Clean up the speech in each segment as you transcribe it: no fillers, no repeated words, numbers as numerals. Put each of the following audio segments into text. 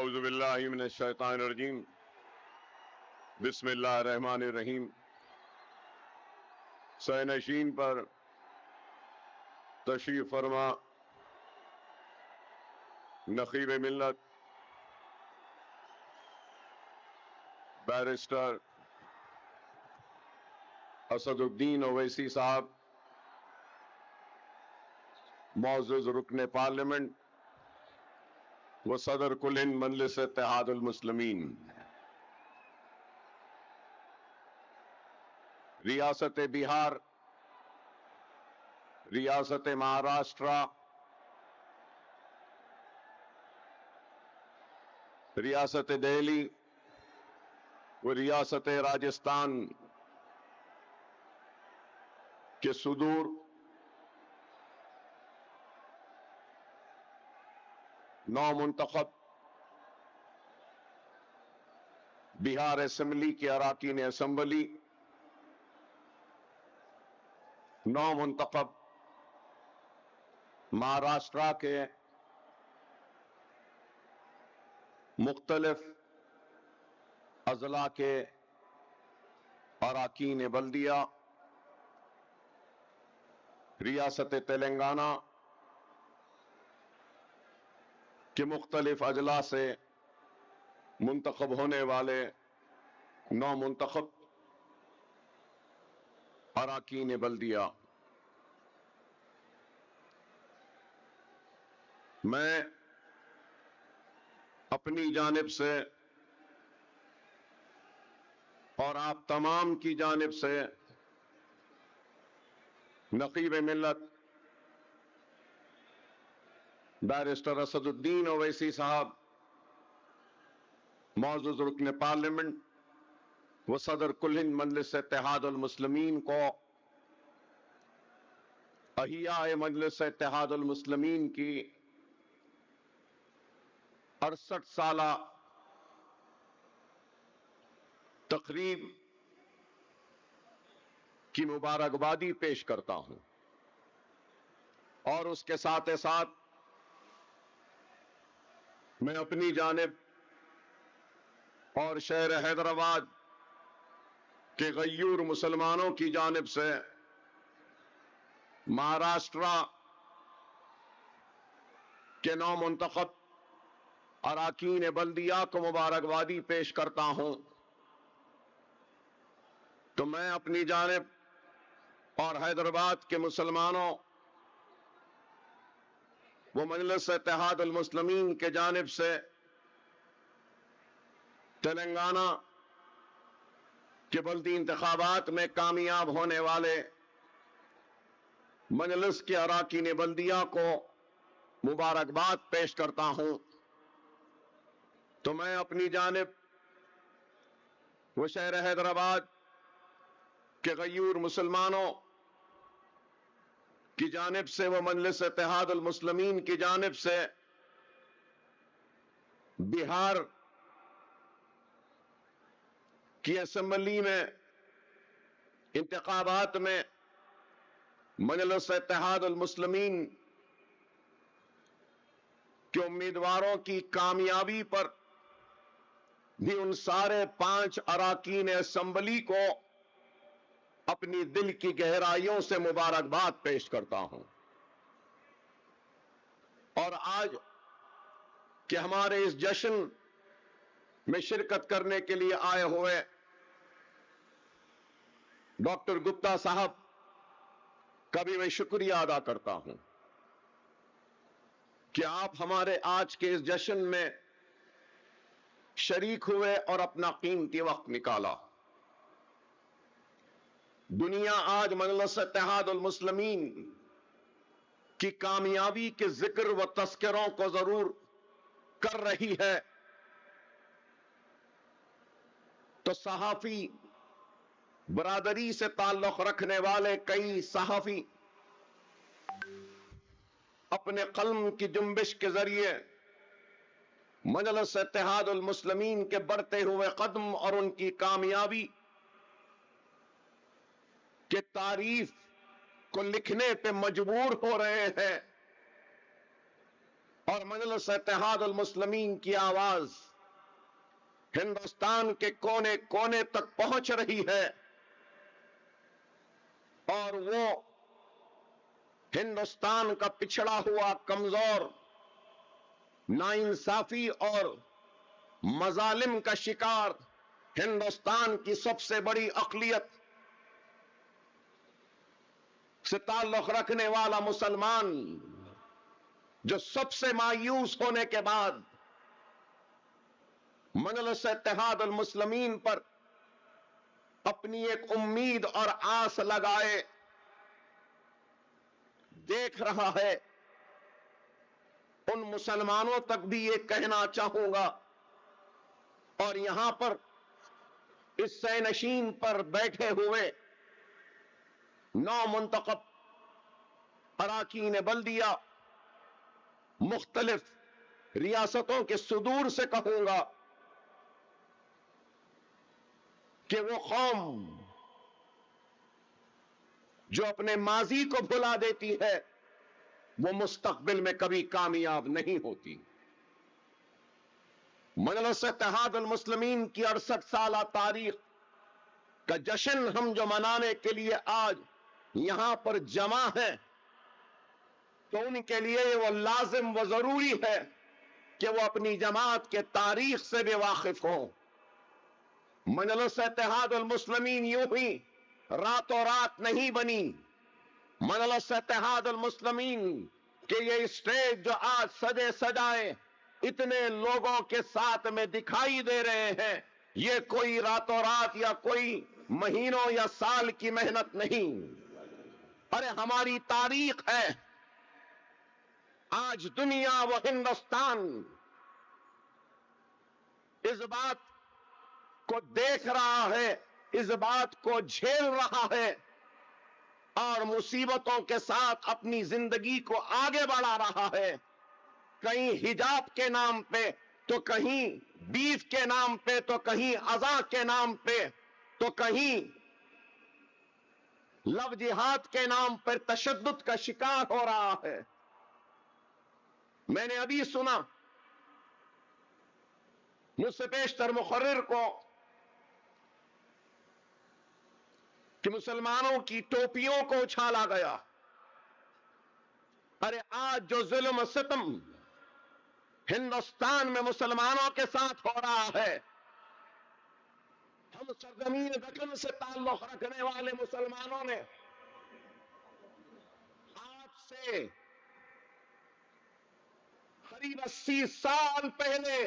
اعوذ باللہ من الشیطان الرجیم بسم اللہ الرحمن الرحیم۔ سینشین پر تشریف فرما نقیب ملت بیرسٹر اسد الدین اویسی صاحب، معزز رکن پارلیمنٹ و صدر کل ہند مجلس اتحاد المسلمین، ریاست بہار، ریاست مہاراشٹرا، ریاست دہلی و ریاست راجستھان کے صدور نو منتخب بہار اسمبلی کے اراکین اسمبلی، نو منتخب مہاراشٹرا کے مختلف اضلاع کے اراکین بلدیہ، ریاست تلنگانہ کے مختلف اضلاع سے منتخب ہونے والے نو منتخب اراکین بلدیہ، میں اپنی جانب سے اور آپ تمام کی جانب سے نقیب ملت بیرسٹر اسد الدین اویسی صاحب، معزز رکن پارلیمنٹ و صدر کل ہند مجلس اتحاد المسلمین کو احیاء مجلس اتحاد المسلمین کی 68 سالہ تقریب کی مبارکبادی پیش کرتا ہوں، اور اس کے ساتھ ساتھ میں اپنی جانب اور شہر حیدرآباد کے غیور مسلمانوں کی جانب سے مہاراشٹرا کے نو منتخب اراکین بلدیہ کو مبارکبادی پیش کرتا ہوں۔ تو میں اپنی جانب اور حیدرآباد کے مسلمانوں وہ مجلس اتحاد المسلمین کے جانب سے تلنگانہ کے بلدی انتخابات میں کامیاب ہونے والے مجلس کے اراکین بلدیہ کو مبارکباد پیش کرتا ہوں۔ تو میں اپنی جانب وہ شہر حیدرآباد کے غیور مسلمانوں کی جانب سے، وہ مجلس اتحاد المسلمین کی جانب سے بہار کی اسمبلی میں انتخابات میں مجلس اتحاد المسلمین کے امیدواروں کی کامیابی پر بھی ان سارے 5 اراکین اسمبلی کو اپنی دل کی گہرائیوں سے مبارکباد پیش کرتا ہوں۔ اور آج کہ ہمارے اس جشن میں شرکت کرنے کے لیے آئے ہوئے ڈاکٹر گپتا صاحب کا بھی میں شکریہ ادا کرتا ہوں کہ آپ ہمارے آج کے اس جشن میں شریک ہوئے اور اپنا قیمتی وقت نکالا۔ دنیا آج مجلس اتحاد المسلمین کی کامیابی کے ذکر و تذکروں کو ضرور کر رہی ہے، تو صحافی برادری سے تعلق رکھنے والے کئی صحافی اپنے قلم کی جنبش کے ذریعے مجلس اتحاد المسلمین کے بڑھتے ہوئے قدم اور ان کی کامیابی کے تعریف کو لکھنے پہ مجبور ہو رہے ہیں۔ اور مجلس اتحاد المسلمین کی آواز ہندوستان کے کونے کونے تک پہنچ رہی ہے، اور وہ ہندوستان کا پچھڑا ہوا، کمزور، ناانصافی اور مظالم کا شکار ہندوستان کی سب سے بڑی اقلیت سے تعلق رکھنے والا مسلمان، جو سب سے مایوس ہونے کے بعد مجلس اتحاد المسلمین پر اپنی ایک امید اور آس لگائے دیکھ رہا ہے، ان مسلمانوں تک بھی یہ کہنا چاہوں گا، اور یہاں پر اس سہ نشین پر بیٹھے ہوئے 9 منتخب اراکین بلدیہ مختلف ریاستوں کے صدور سے کہوں گا کہ وہ قوم جو اپنے ماضی کو بھلا دیتی ہے، وہ مستقبل میں کبھی کامیاب نہیں ہوتی۔ مجلس اتحاد المسلمین کی 68 سالہ تاریخ کا جشن ہم جو منانے کے لیے آج یہاں پر جمع ہے، تو ان کے لیے وہ لازم و ضروری ہے کہ وہ اپنی جماعت کے تاریخ سے بھی واقف ہوں۔ مجلس اتحاد المسلمین یوں ہی راتوں رات نہیں بنی۔ مجلس اتحاد المسلمین کہ یہ اسٹیج جو آج سجے سجائے اتنے لوگوں کے ساتھ میں دکھائی دے رہے ہیں، یہ کوئی راتوں رات یا کوئی مہینوں یا سال کی محنت نہیں، ارے ہماری تاریخ ہے۔ آج دنیا و ہندوستان اس بات کو دیکھ رہا ہے، اس بات کو جھیل رہا ہے، اور مصیبتوں کے ساتھ اپنی زندگی کو آگے بڑھا رہا ہے، کہیں حجاب کے نام پہ، تو کہیں بیف کے نام پہ، تو کہیں اذان کے نام پہ، تو کہیں لو جہاد کے نام پر تشدد کا شکار ہو رہا ہے۔ میں نے ابھی سنا مجھ سے بیشتر مقرر کو کہ مسلمانوں کی ٹوپیوں کو اچھالا گیا۔ ارے آج جو ظلم و ستم ہندوستان میں مسلمانوں کے ساتھ ہو رہا ہے، ہم سرزمین دکن سے تعلق رکھنے والے مسلمانوں نے آج سے قریب 80 سال پہلے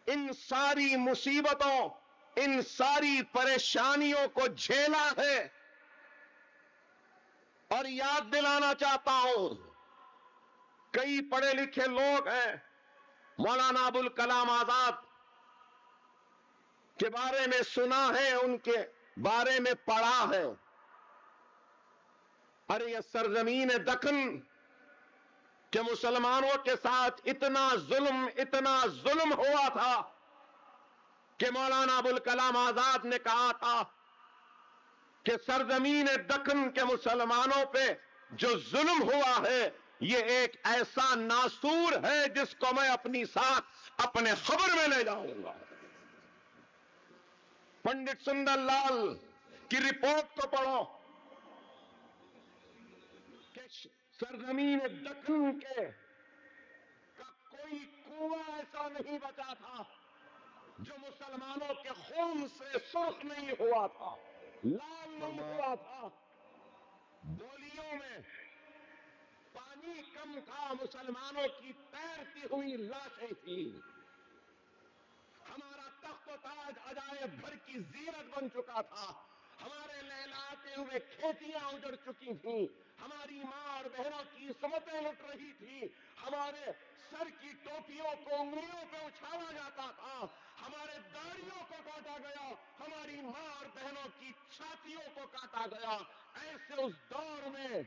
ان ساری مصیبتوں، ان ساری پریشانیوں کو جھیلا ہے، اور یاد دلانا چاہتا ہوں، کئی پڑھے لکھے لوگ ہیں، مولانا ابوالکلام آزاد کے بارے میں سنا ہے، ان کے بارے میں پڑھا ہے۔ ارے یہ سرزمین دکن کہ مسلمانوں کے ساتھ اتنا ظلم ہوا تھا کہ مولانا ابوالکلام آزاد نے کہا تھا کہ سرزمین دکن کے مسلمانوں پہ جو ظلم ہوا ہے، یہ ایک ایسا ناسور ہے جس کو میں اپنی ساتھ اپنے خبر میں لے جاؤں گا۔ پنڈت سندر لال کی رپورٹ کو پڑھو کہ سرزمین دکن کا کوئی کنواں ایسا نہیں بچا تھا جو مسلمانوں کے خون سے سرخ نہیں ہوا تھا، لال نہیں ہوا تھا۔ بولیوں میں پانی کم تھا، مسلمانوں کی تیرتی ہوئی لاشیں تھیں۔ ہمارا تخت و تاج عجائب گھر کی زینت بن چکا تھا، ہمارے لہلاتے ہوئے کھیتیاں اجڑ چکی تھیں، ہماری ماں اور بہنوں کی عصمتیں لٹ رہی تھی، ہمارے سر کی ٹوپیوں کو انگلیوں پہ اچھالا جاتا تھا، ہمارے داڑھیوں کو کاٹا گیا، ہماری ماں اور بہنوں کی چھاتیوں کو کاٹا گیا۔ ایسے اس دور میں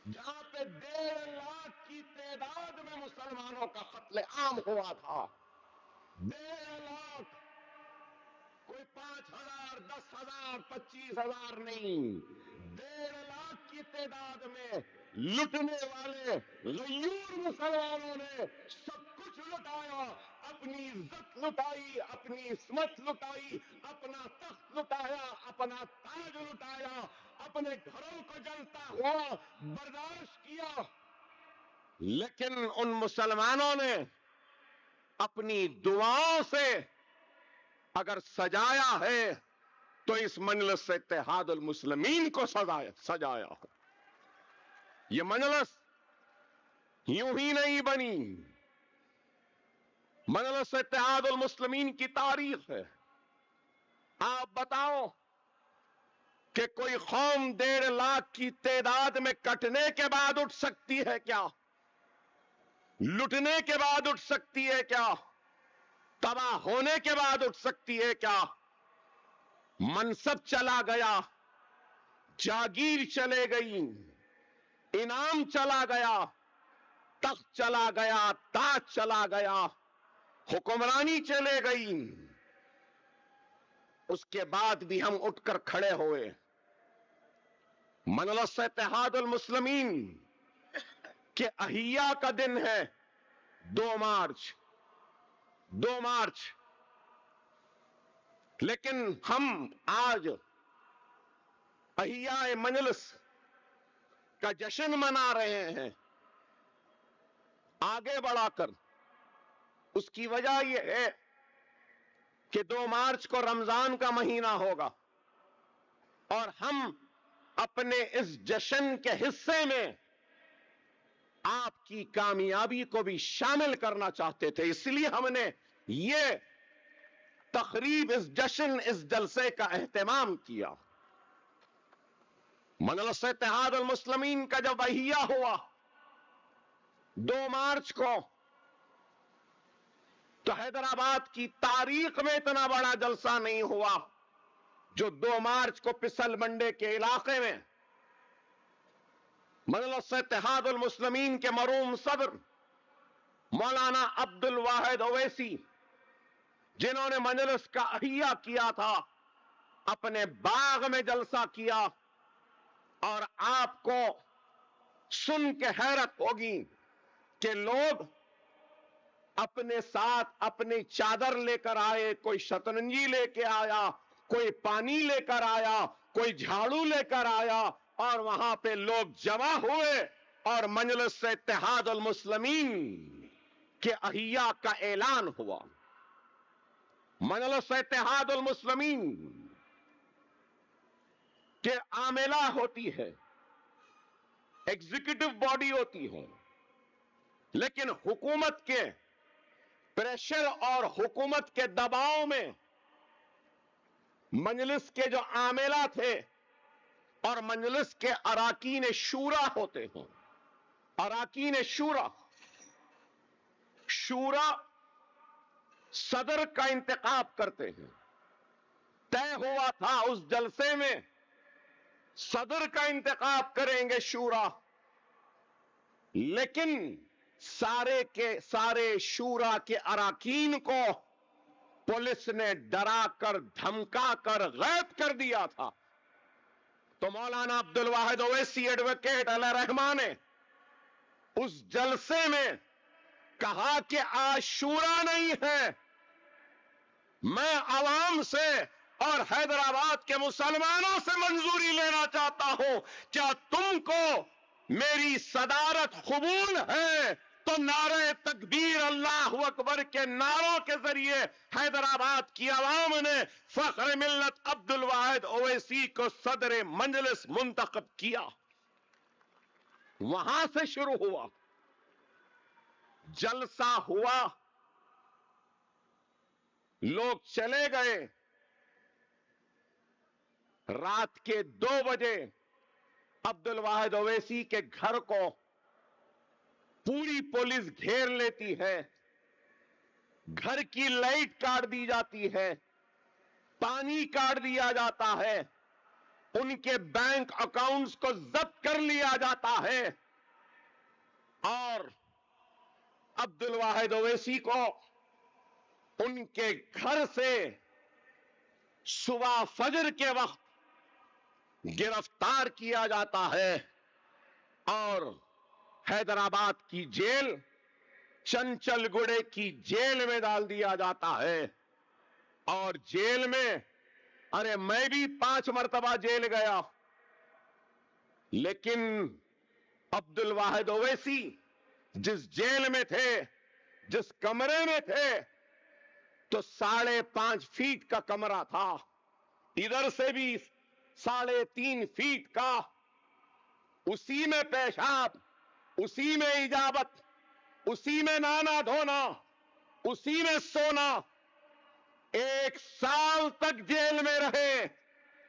جہاں پہ 1.5 لاکھ کی تعداد میں مسلمانوں کا قتل عام ہوا تھا، 1.5 لاکھ، کوئی 5,000 10,000 25,000 نہیں، 1.5 لاکھ کی تعداد میں لٹنے والے غیور مسلمانوں نے سب کچھ لٹایا، اپنی عزت لٹائی، اپنی عصمت لٹائی، اپنا تخت لٹایا، اپنا تاج لٹایا، اپنے گھروں کو جلتا ہوا برداشت کیا، لیکن ان مسلمانوں نے اپنی دعاؤں سے اگر سجایا ہے تو اس مجلس سے اتحاد المسلمین کو سجایا ہو۔ یہ مجلس یوں ہی نہیں بنی، مجلس اتحاد المسلمین کی تاریخ ہے۔ آپ بتاؤ کہ کوئی قوم 1.5 لاکھ کی تعداد میں کٹنے کے بعد اٹھ سکتی ہے کیا؟ لٹنے کے بعد اٹھ سکتی ہے کیا؟ تباہ ہونے کے بعد اٹھ سکتی ہے کیا؟ منصب چلا گیا، جاگیر چلے گئی، انعام چلا گیا، تخت چلا گیا، تاج چلا گیا، حکمرانی چلے گئی، اس کے بعد بھی ہم اٹھ کر کھڑے ہوئے۔ مجلس اتحاد المسلمین کے احیاء کا دن ہے 2 مارچ، 2 مارچ، لیکن ہم آج احیاء مجلس کا جشن منا رہے ہیں آگے بڑھا کر۔ اس کی وجہ یہ ہے کہ 2 مارچ کو رمضان کا مہینہ ہوگا اور ہم اپنے اس جشن کے حصے میں آپ کی کامیابی کو بھی شامل کرنا چاہتے تھے، اس لیے ہم نے یہ تقریب، اس جشن، اس جلسے کا اہتمام کیا۔ مجلس اتحاد المسلمین کا جب احیاء ہوا 2 مارچ کو، تو حیدرآباد کی تاریخ میں اتنا بڑا جلسہ نہیں ہوا جو 2 مارچ کو پسل منڈے کے علاقے میں مجلس اتحاد المسلمین کے مرحوم صدر مولانا عبد الواحد اویسی، جنہوں نے مجلس کا احیاء کیا تھا، اپنے باغ میں جلسہ کیا، اور آپ کو سن کے حیرت ہوگی کہ لوگ اپنے ساتھ اپنی چادر لے کر آئے، کوئی شطرنجی لے کے آیا، کوئی پانی لے کر آیا، کوئی جھاڑو لے کر آیا، اور وہاں پہ لوگ جمع ہوئے اور مجلس اتحاد المسلمین کے احیاء کا اعلان ہوا۔ مجلس اتحاد المسلمین کے عاملہ ہوتی ہے، ایگزیکٹو باڈی ہوتی ہے، لیکن حکومت کے پریشر اور حکومت کے دباؤ میں مجلس کے جو عاملہ تھے اور مجلس کے اراکین شورا ہوتے ہیں، اراکین شورا، شورا صدر کا انتخاب کرتے ہیں۔ طے ہوا تھا اس جلسے میں صدر کا انتخاب کریں گے شورا، لیکن سارے کے سارے شورا کے اراکین کو پولیس نے ڈرا کر دھمکا کر غائب کر دیا تھا۔ تو مولانا عبد الواحد اویسی ایڈوکیٹ علیہ رحمہ نے اس جلسے میں کہا کہ آج شورا نہیں ہے، میں عوام سے اور حیدرآباد کے مسلمانوں سے منظوری لینا چاہتا ہوں، کیا تم کو میری صدارت قبول ہے؟ تو نعرہ تکبیر اللہ اکبر کے نعروں کے ذریعے حیدرآباد کی عوام نے فخر ملت عبد الواحد اویسی کو صدر مجلس منتخب کیا۔ وہاں سے شروع ہوا، جلسہ ہوا، لوگ چلے گئے، رات کے 2 بجے عبد الواحد اویسی کے گھر کو پوری پولیس گھیر لیتی ہے، گھر کی لائٹ کاٹ دی جاتی ہے، پانی کاٹ دیا جاتا ہے، ان کے بینک اکاؤنٹس کو ضبط کر لیا جاتا ہے، اور عبد الواحد اویسی کو ان کے گھر سے صبح فجر کے وقت گرفتار کیا جاتا ہے اور حیدرآباد کی جیل چنچل گڑے کی جیل میں ڈال دیا جاتا ہے. اور جیل میں ارے میں بھی 5 مرتبہ جیل گیا, لیکن عبد الواحد اویسی جس جیل میں تھے, جس کمرے میں تھے, تو 5.5 فیٹ کا کمرہ تھا, ادھر سے بھی 3.5 فیٹ کا, اسی میں پیشاب, اسی میں اجابت, اسی میں نانا دھونا, اسی میں سونا. 1 سال تک جیل میں رہے,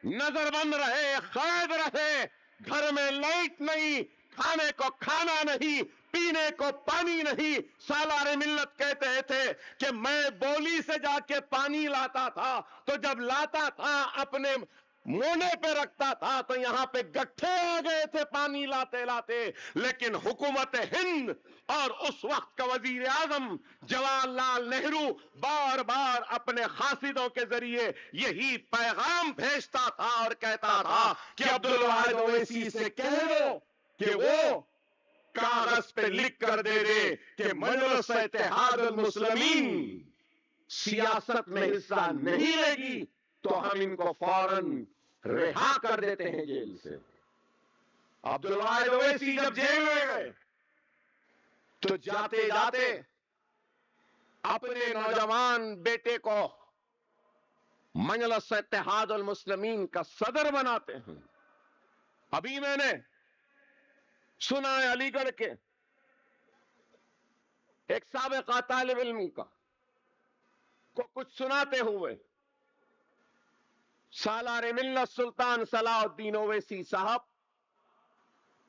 نظر بند رہے, قید رہے, گھر میں لائٹ نہیں, کھانے کو کھانا نہیں, پینے کو پانی نہیں. سالار ملت کہتے تھے کہ میں بولی سے جا کے پانی لاتا تھا, تو جب لاتا تھا اپنے مونے پہ رکھتا تھا تو یہاں پہ گٹھے آ گئے تھے پانی لاتے لاتے. لیکن حکومت ہند اور اس وقت کا وزیر اعظم جواہر لال نہرو بار بار اپنے قاصدوں کے ذریعے یہی پیغام بھیجتا تھا اور کہتا تھا کہ عبد الواحد اویسی سے کہہ دو کہ وہ کاغذ پہ لکھ کر دے دے کہ مجلس اتحاد المسلمین سیاست میں حصہ نہیں لے گی تو ہم ان کو فوراً رہا کر دیتے ہیں جیل سے. عبد الواحد اویسی جب جیل میں گئے تو جاتے جاتے اپنے نوجوان بیٹے کو مجلس اتحاد المسلمین کا صدر بناتے ہیں. ابھی میں نے سنا ہے علی گڑھ کے ایک سابقہ طالب علم کو کچھ سناتے ہوئے, سالار ملت سلطان صلاح الدین اویسی صاحب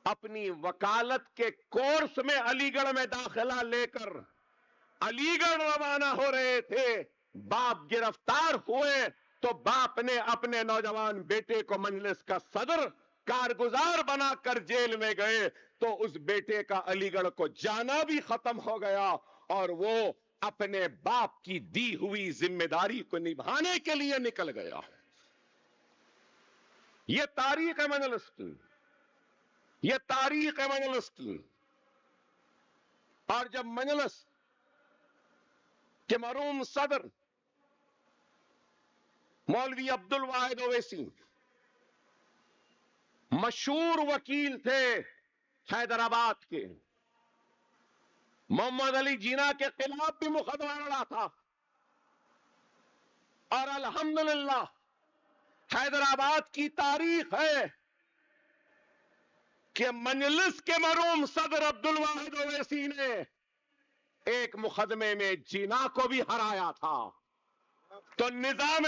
اپنی وکالت کے کورس میں علی گڑھ میں داخلہ لے کر علی گڑھ روانہ ہو رہے تھے. باپ گرفتار ہوئے تو باپ نے اپنے نوجوان بیٹے کو مجلس کا صدر کارگزار بنا کر جیل میں گئے, تو اس بیٹے کا علی گڑھ کو جانا بھی ختم ہو گیا اور وہ اپنے باپ کی دی ہوئی ذمہ داری کو نبھانے کے لیے نکل گیا. یہ تاریخ ہے مجلس کی, یہ تاریخ ہے مجلس کی. اور جب مجلس کے مرحوم صدر مولوی عبد الواحد اویسی مشہور وکیل تھے حیدرآباد کے, محمد علی جناح کے خلاف بھی مقدمہ لڑا تھا, اور الحمدللہ حیدرآباد کی تاریخ ہے کہ مجلس کے مرحوم صدر عبد الواحد اویسی نے ایک مقدمے میں جناح کو بھی ہرایا تھا. تو نظام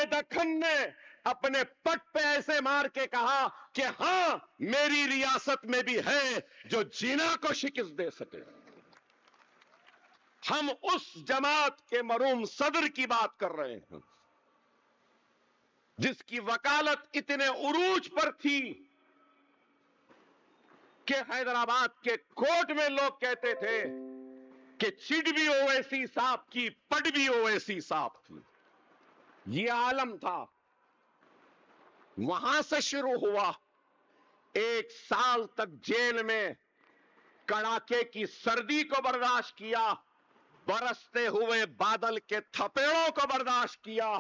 دکن نے اپنے پٹ پہ ایسے مار کے کہا کہ ہاں میری ریاست میں بھی ہے جو جناح کو شکست دے سکے. ہم اس جماعت کے مرحوم صدر کی بات کر رہے ہیں جس کی وکالت اتنے عروج پر تھی کہ حیدرآباد کے کورٹ میں لوگ کہتے تھے کہ چڑ بھی اویسی صاحب کی, پٹ بھی اویسی صاحب کی. یہ عالم تھا. وہاں سے شروع ہوا. 1 سال تک جیل میں کڑاکے کی سردی کو برداشت کیا, برستے ہوئے بادل کے تھپیڑوں کو برداشت کیا,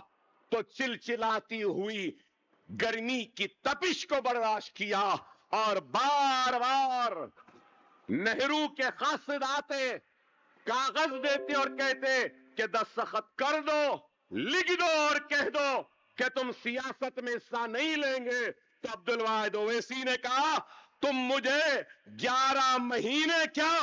تو چلچلاتی ہوئی گرمی کی تپش کو برداشت کیا, اور بار بار نہرو کے قاصد آتے, کاغذ دیتے اور کہتے کہ دستخط کر دو, لکھ دو اور کہہ دو کہ تم سیاست میں حصہ نہیں لیں گے. تو عبد الواحد اویسی نے کہا تم مجھے 11 مہینے کیا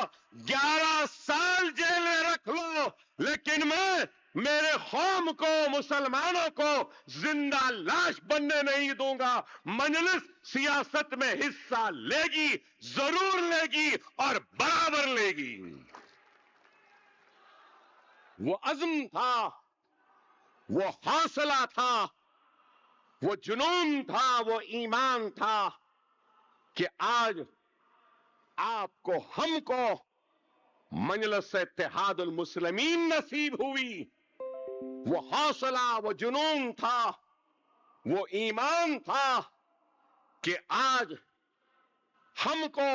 11 سال جیل میں رکھ لو, لیکن میں میرے قوم کو, مسلمانوں کو زندہ لاش بننے نہیں دوں گا. مجلس سیاست میں حصہ لے گی, ضرور لے گی اور برابر لے گی. وہ عزم تھا, وہ حوصلہ تھا, وہ جنون تھا, وہ ایمان تھا کہ آج آپ کو, ہم کو مجلس اتحاد المسلمین نصیب ہوئی. وہ حوصلہ, وہ جنون تھا, وہ ایمان تھا کہ آج ہم کو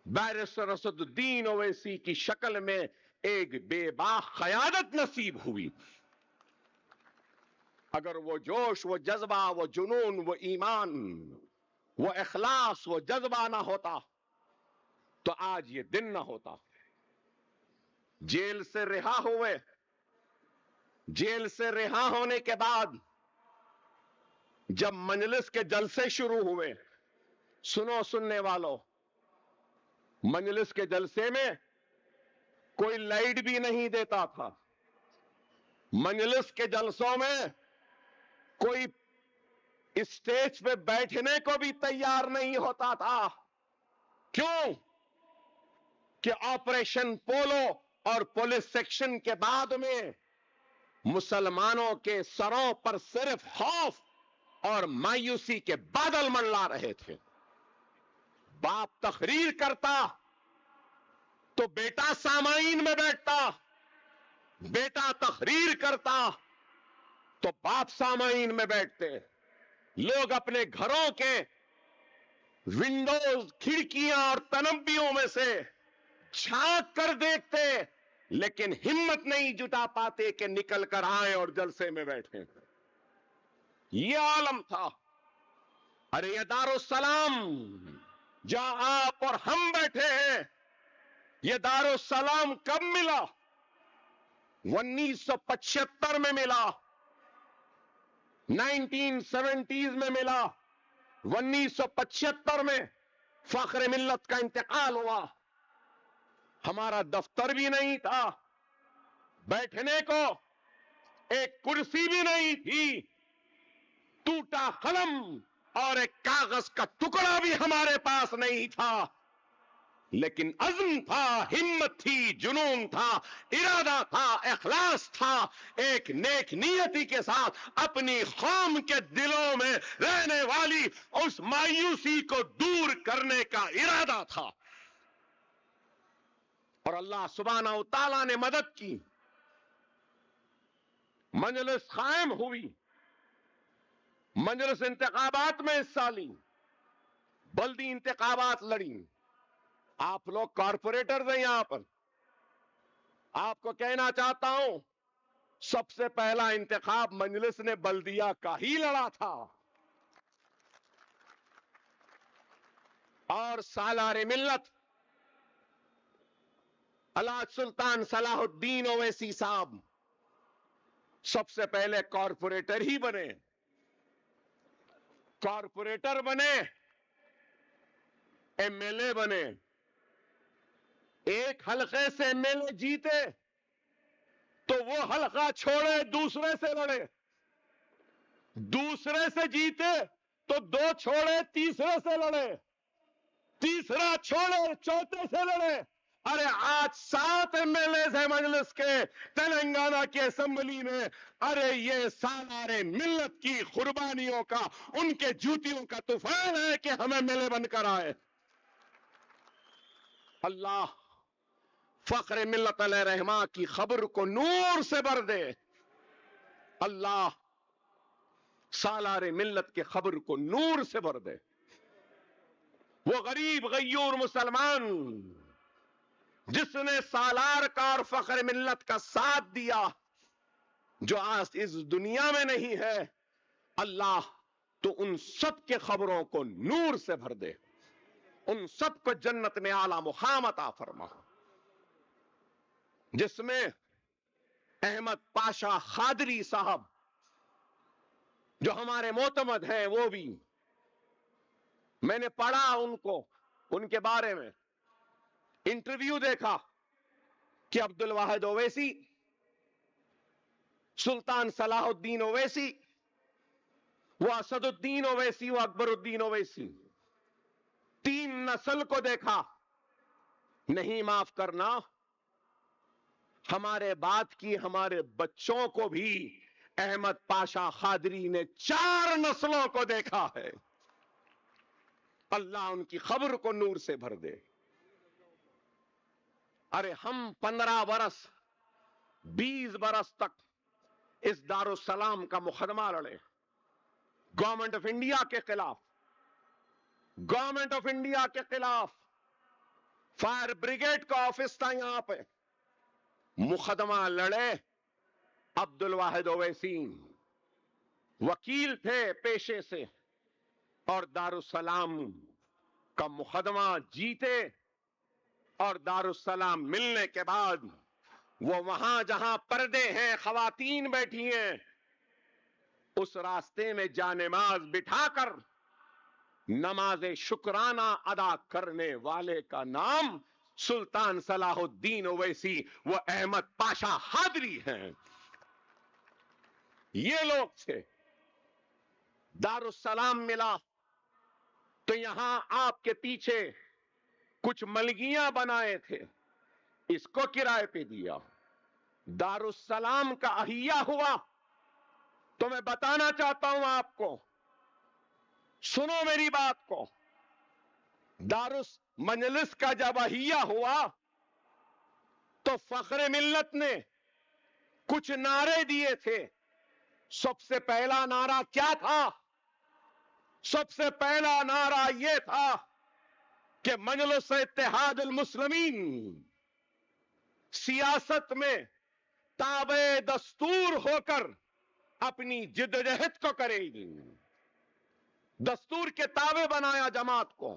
بیرسٹر اسد الدین اویسی کی شکل میں ایک بے باک قیادت نصیب ہوئی. اگر وہ جوش، وہ جذبہ، وہ جنون، وہ ایمان، وہ اخلاص، وہ جذبہ نہ ہوتا تو آج یہ دن نہ ہوتا. جیل سے رہا ہوئے، جیل سے رہا ہونے کے بعد جب مجلس کے جلسے شروع ہوئے، سنو سننے والوں، مجلس کے جلسے میں کوئی لائٹ بھی نہیں دیتا تھا. مجلس کے جلسوں میں کوئی اسٹیج پہ بیٹھنے کو بھی تیار نہیں ہوتا تھا. کیوں؟ کہ آپریشن پولو اور پولیس سیکشن کے بعد میں مسلمانوں کے سروں پر صرف خوف اور مایوسی کے بادل منڈلا رہے تھے. باپ تقریر کرتا تو بیٹا سامعین میں بیٹھتا، بیٹا تقریر کرتا تو باپ سامعین میں بیٹھتے. لوگ اپنے گھروں کے ونڈوز، کھڑکیاں اور تنبیوں میں سے جھانک کر دیکھتے، لیکن ہمت نہیں جٹا پاتے کہ نکل کر آئیں اور جلسے میں بیٹھیں. یہ عالم تھا. ارے یہ دارالسلام جہاں آپ اور ہم بیٹھے ہیں، یہ دارالسلام کب ملا؟ 1975 میں ملا، 1970s میں ملا. 1975 میں فخر ملت کا انتقال ہوا. ہمارا دفتر بھی نہیں تھا، بیٹھنے کو ایک کرسی بھی نہیں تھی، ٹوٹا قلم اور ایک کاغذ کا ٹکڑا بھی ہمارے پاس نہیں تھا. لیکن عزم تھا، ہمت تھی، جنون تھا، ارادہ تھا، اخلاص تھا. ایک نیک نیتی کے ساتھ اپنی قوم کے دلوں میں رہنے والی اس مایوسی کو دور کرنے کا ارادہ تھا. اور اللہ سبحانہ و تعالیٰ نے مدد کی. مجلس قائم ہوئی، مجلس انتخابات میں حصہ لی، بلدی انتخابات لڑی. آپ لوگ کارپوریٹرز ہیں یہاں پر. آپ کو کہنا چاہتا ہوں، سب سے پہلا انتخاب مجلس نے بلدیہ کا ہی لڑا تھا. اور سالار ملت الحاج سلطان صلاح الدین اویسی صاحب سب سے پہلے کارپوریٹر ہی بنے. کارپوریٹر بنے، ایم ایل اے بنے. ایک حلقے سے ایم ایل اے جیتے تو وہ حلقہ چھوڑے دوسرے سے لڑے، دوسرے سے جیتے تو دو چھوڑے تیسرے سے لڑے، تیسرا چھوڑے چوتھے سے لڑے. ارے آج 7 ایم ایل اے ہیں مجلس کے تلنگانہ کی اسمبلی میں. ارے یہ سالار ملت کی قربانیوں کا، ان کے جوتیوں کا طوفان ہے کہ ہمیں ایم ایل اے بن کر آئے. اللہ فخر ملت علیہ رحمہ کی خبر کو نور سے بھر دے. اللہ سالار ملت کے خبر کو نور سے بھر دے. وہ غریب غیور مسلمان جس نے سالار کا اور فخر ملت کا ساتھ دیا، جو آج اس دنیا میں نہیں ہے، اللہ تو ان سب کے خبروں کو نور سے بھر دے، ان سب کو جنت میں اعلی مقام عطا فرما. جس میں احمد پاشا خادری صاحب جو ہمارے معتمد ہیں، وہ بھی میں نے پڑھا ان کو، ان کے بارے میں انٹرویو دیکھا کہ عبد الواحد اویسی، سلطان صلاح الدین اویسی، وہ اسد الدین اویسی، وہ اکبر الدین اویسی، 3 نسل کو دیکھا. نہیں معاف کرنا، ہمارے بعد کی ہمارے بچوں کو بھی احمد پاشا خادری نے 4 نسلوں کو دیکھا ہے. اللہ ان کی خبر کو نور سے بھر دے. ارے ہم 15 برس 20 برس تک اس دارالسلام کا مقدمہ لڑے، گورنمنٹ آف انڈیا کے خلاف، گورنمنٹ آف انڈیا کے خلاف فائر بریگیڈ کا آفس تھا یہاں پہ, مقدمہ لڑے عبد الواحد اویسی, وکیل تھے پیشے سے, اور دارالسلام کا مقدمہ جیتے, اور دارالسلام ملنے کے بعد وہ وہاں جہاں پردے ہیں, خواتین بیٹھی ہیں, اس راستے میں جانماز بٹھا کر نماز شکرانہ ادا کرنے والے کا نام سلطان صلاح الدین اویسی وہ احمد پاشا حاضری ہیں. یہ لوگ تھے. دارالسلام ملا تو یہاں آپ کے پیچھے کچھ ملگیاں بنائے تھے, اس کو کرائے پہ دیا. دارالسلام کا احیا ہوا تو میں بتانا چاہتا ہوں آپ کو, سنو میری بات کو. مجلس کا جب احیا ہوا تو فخر ملت نے کچھ نعرے دیے تھے. سب سے پہلا نعرہ کیا تھا؟ سب سے پہلا نعرہ یہ تھا کہ مجلس اتحاد المسلمین سیاست میں تابع دستور ہو کر اپنی جدوجہد کو کرے گی. دستور کے تابع بنایا جماعت کو,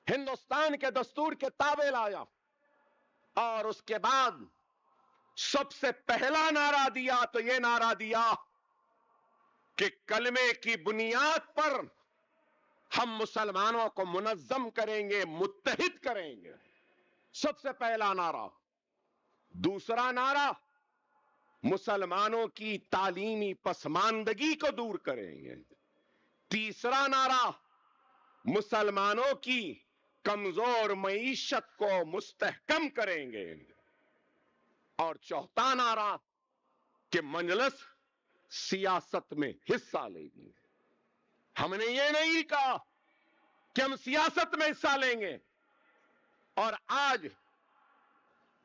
ہندوستان کے دستور کے تابع لایا, اور اس کے بعد سب سے پہلا نعرہ دیا تو یہ نعرہ دیا کہ کلمے کی بنیاد پر ہم مسلمانوں کو منظم کریں گے, متحد کریں گے. سب سے پہلا نعرہ. دوسرا نعرہ, مسلمانوں کی تعلیمی پسماندگی کو دور کریں گے. تیسرا نعرہ, مسلمانوں کی کمزور معیشت کو مستحکم کریں گے. اور چوتھا نعرہ کہ مجلس سیاست میں حصہ لے گی. ہم نے یہ نہیں کہا کہ ہم سیاست میں حصہ لیں گے. اور آج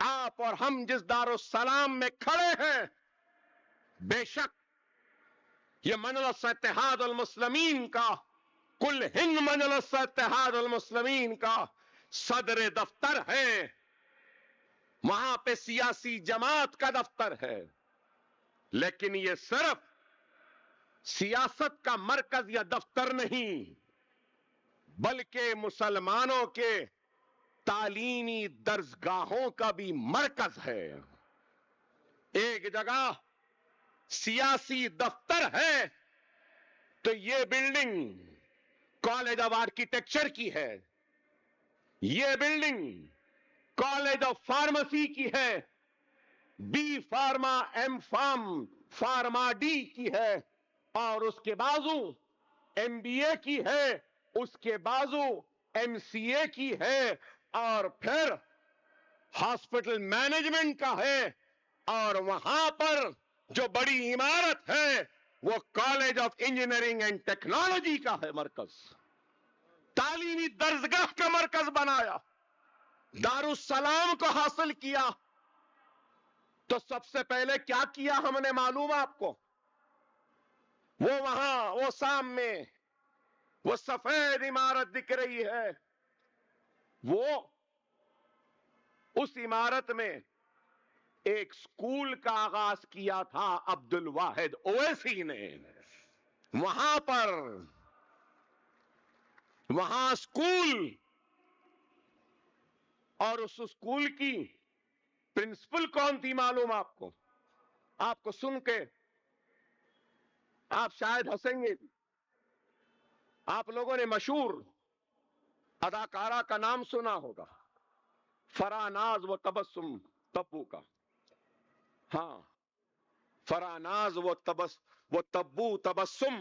آپ اور ہم جس دارالسلام میں کھڑے ہیں, بے شک یہ مجلس اتحاد المسلمین کا, کل ہند مجلس اتحاد المسلمین کا صدر دفتر ہے. وہاں پہ سیاسی جماعت کا دفتر ہے, لیکن یہ صرف سیاست کا مرکز یا دفتر نہیں, بلکہ مسلمانوں کے تعلیمی درسگاہوں کا بھی مرکز ہے. ایک جگہ سیاسی دفتر ہے تو یہ بلڈنگ کالج آف آرکیٹیکچر کی ہے, یہ بلڈنگ کالج آف فارمیسی کی ہے, B pharma M pharm pharma D کی ہے, اور اس کے بازو ایم بی اے کی ہے, اس کے بازو ایم سی اے کی ہے, اور پھر ہاسپٹل مینجمنٹ کا ہے, اور وہاں پر جو بڑی عمارت ہے وہ college of engineering and technology کا ہے مرکز. تعلیمی درسگاہ کا مرکز بنایا, دارالسلام کو حاصل کیا. تو سب سے پہلے کیا کیا ہم نے معلوم آپ کو؟ وہ وہاں وہ سامنے وہ سفید عمارت دکھ رہی ہے, وہ اس عمارت میں ایک سکول کا آغاز کیا تھا عبد الواحد اویسی نے. وہاں پر وہاں سکول, اور اس سکول کی پرنسپل کون تھی معلوم آپ کو؟ آپ کو سن کے آپ شاید ہنسیں گے. آپ لوگوں نے مشہور اداکارہ کا نام سنا ہوگا, فراناز و تبسم تبو کا. ہاں, فراناز و تبو تبسم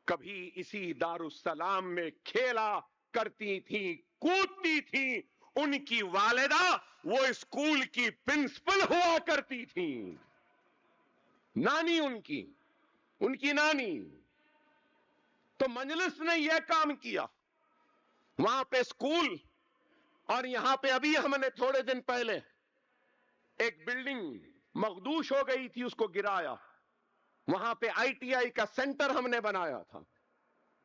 کبھی اسی دارالسلام میں کھیلا کرتی تھی, کودتی تھی. ان کی والدہ وہ اسکول کی پرنسپل ہوا کرتی تھی, نانی ان کی نانی. تو مجلس نے یہ کام کیا, وہاں پہ اسکول, اور یہاں پہ ابھی ہم نے تھوڑے دن پہلے ایک بلڈنگ مخدوش ہو گئی تھی, اس کو گرایا. وہاں پہ آئی ٹی آئی کا سینٹر ہم نے بنایا تھا.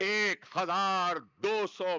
1200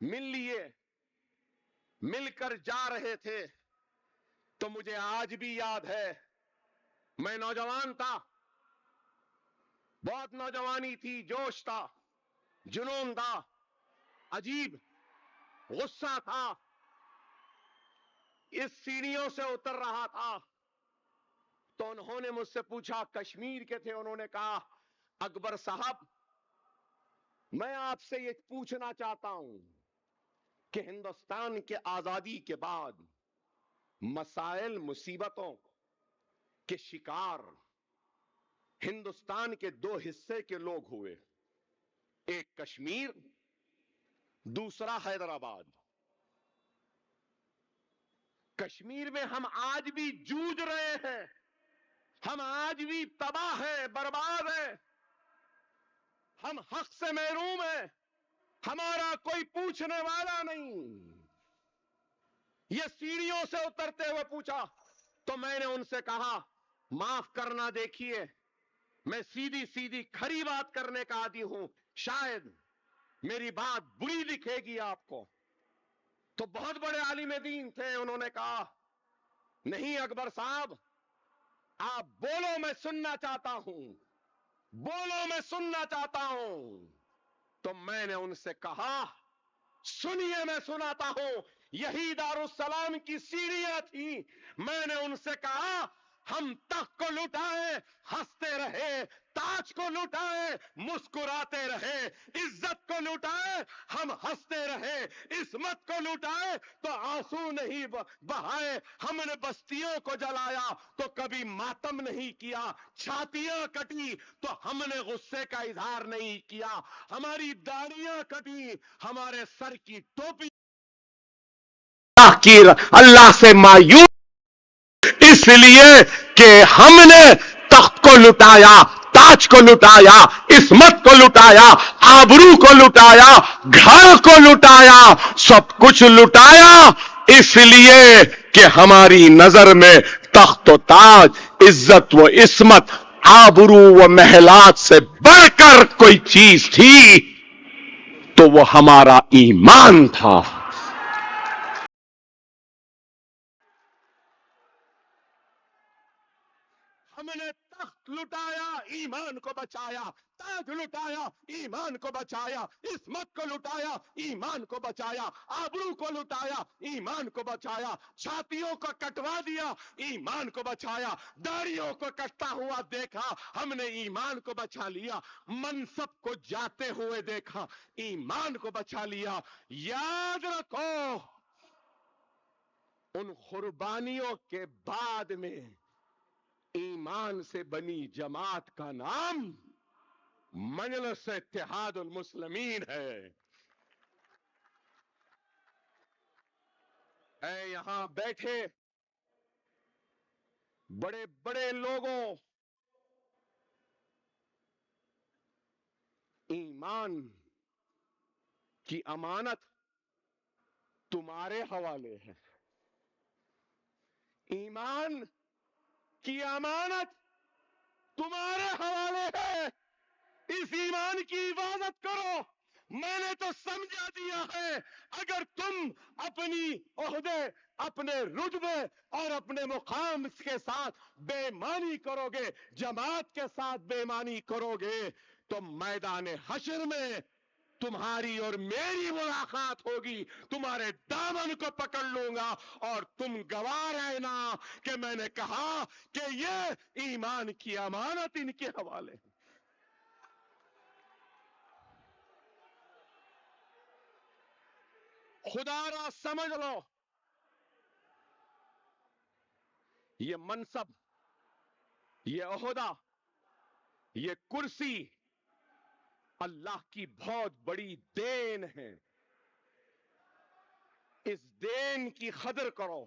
مل لیے, مل کر جا رہے تھے. تو مجھے آج بھی یاد ہے, میں نوجوان تھا, بہت نوجوانی تھی, جوش تھا, جنون تھا, عجیب غصہ تھا. اس سیڑھیوں سے اتر رہا تھا تو انہوں نے مجھ سے پوچھا, کشمیر کے تھے, انہوں نے کہا, اکبر صاحب میں آپ سے یہ پوچھنا چاہتا ہوں کہ ہندوستان کے آزادی کے بعد مسائل مصیبتوں کے شکار ہندوستان کے دو حصے کے لوگ ہوئے, ایک کشمیر, دوسرا حیدرآباد. کشمیر میں ہم آج بھی جوجھ رہے ہیں, ہم آج بھی تباہ ہیں, برباد ہیں, ہم حق سے محروم ہیں, ہمارا کوئی پوچھنے والا نہیں. یہ سیڑھیوں سے اترتے ہوئے پوچھا تو میں نے ان سے کہا, معاف کرنا, دیکھیے میں سیدھی سیدھی کھری بات کرنے کا عادی ہوں, شاید میری بات بری دکھے گی آپ کو. تو بہت بڑے عالم دین تھے, انہوں نے کہا, نہیں اکبر صاحب آپ بولو, میں سننا چاہتا ہوں, بولو میں سننا چاہتا ہوں. تو میں نے ان سے کہا, سنیے میں سناتا ہوں, یہی دارالسلام کی سیڑھیاں تھیں. میں نے ان سے کہا, ہم تخت کو لٹائے ہنستے رہے, تاج کو لٹائے مسکراتے رہے, عزت کو لٹائے ہم ہنستے رہے, عصمت کو لٹائے تو آنسو نہیں بہائے. ہم نے بستیوں کو جلایا تو کبھی ماتم نہیں کیا, چھاتیاں کٹی تو ہم نے غصے کا اظہار نہیں کیا, ہماری داڑیاں کٹی, ہمارے سر کی ٹوپی اللہ سے مایوس اس لیے کہ ہم نے تخت کو لٹایا, تاج کو لٹایا, عصمت کو لٹایا, آبرو کو لٹایا, گھر کو لٹایا, سب کچھ لٹایا اس لیے کہ ہماری نظر میں تخت و تاج, عزت و عصمت, آبرو و محلات سے بڑھ کر کوئی چیز تھی تو وہ ہمارا ایمان تھا. ہم نے تخت لٹایا, ایمان کو بچایا, تاج لٹایا, ایمان کو بچایا, عصمت کو لٹایا, ایمان کو بچایا, آبرو کو لٹایا, ایمان کو بچایا, چھاتیوں کو کٹوا دیا, ایمان کو بچایا, داڑیوں کو کٹتا ہوا دیکھا, ہم نے ایمان کو بچا لیا, منصب کو جاتے ہوئے دیکھا, ایمان کو بچا لیا. یاد رکھو, ان قربانیوں کے بعد میں ایمان سے بنی جماعت کا نام مجلس اتحاد المسلمین ہے. اے یہاں بیٹھے بڑے بڑے لوگوں, ایمان کی امانت تمہارے حوالے ہے, ایمان کی امانت تمہارے حوالے ہے. اس ایمان کی حفاظت کرو. میں نے تو سمجھا دیا ہے, اگر تم اپنی عہدے, اپنے رتبے اور اپنے مقام کے ساتھ بے ایمانی کرو گے, جماعت کے ساتھ بے ایمانی کرو گے, تو میدان حشر میں تمہاری اور میری ملاقات ہوگی, تمہارے دامن کو پکڑ لوں گا اور تم گواہ رہنا کہ میں نے کہا کہ یہ ایمان کی امانت ان کے حوالے ہے. خدا را سمجھ لو, یہ منصب, یہ عہدہ, یہ کرسی اللہ کی بہت بڑی دین ہے. اس دین کی قدر کرو,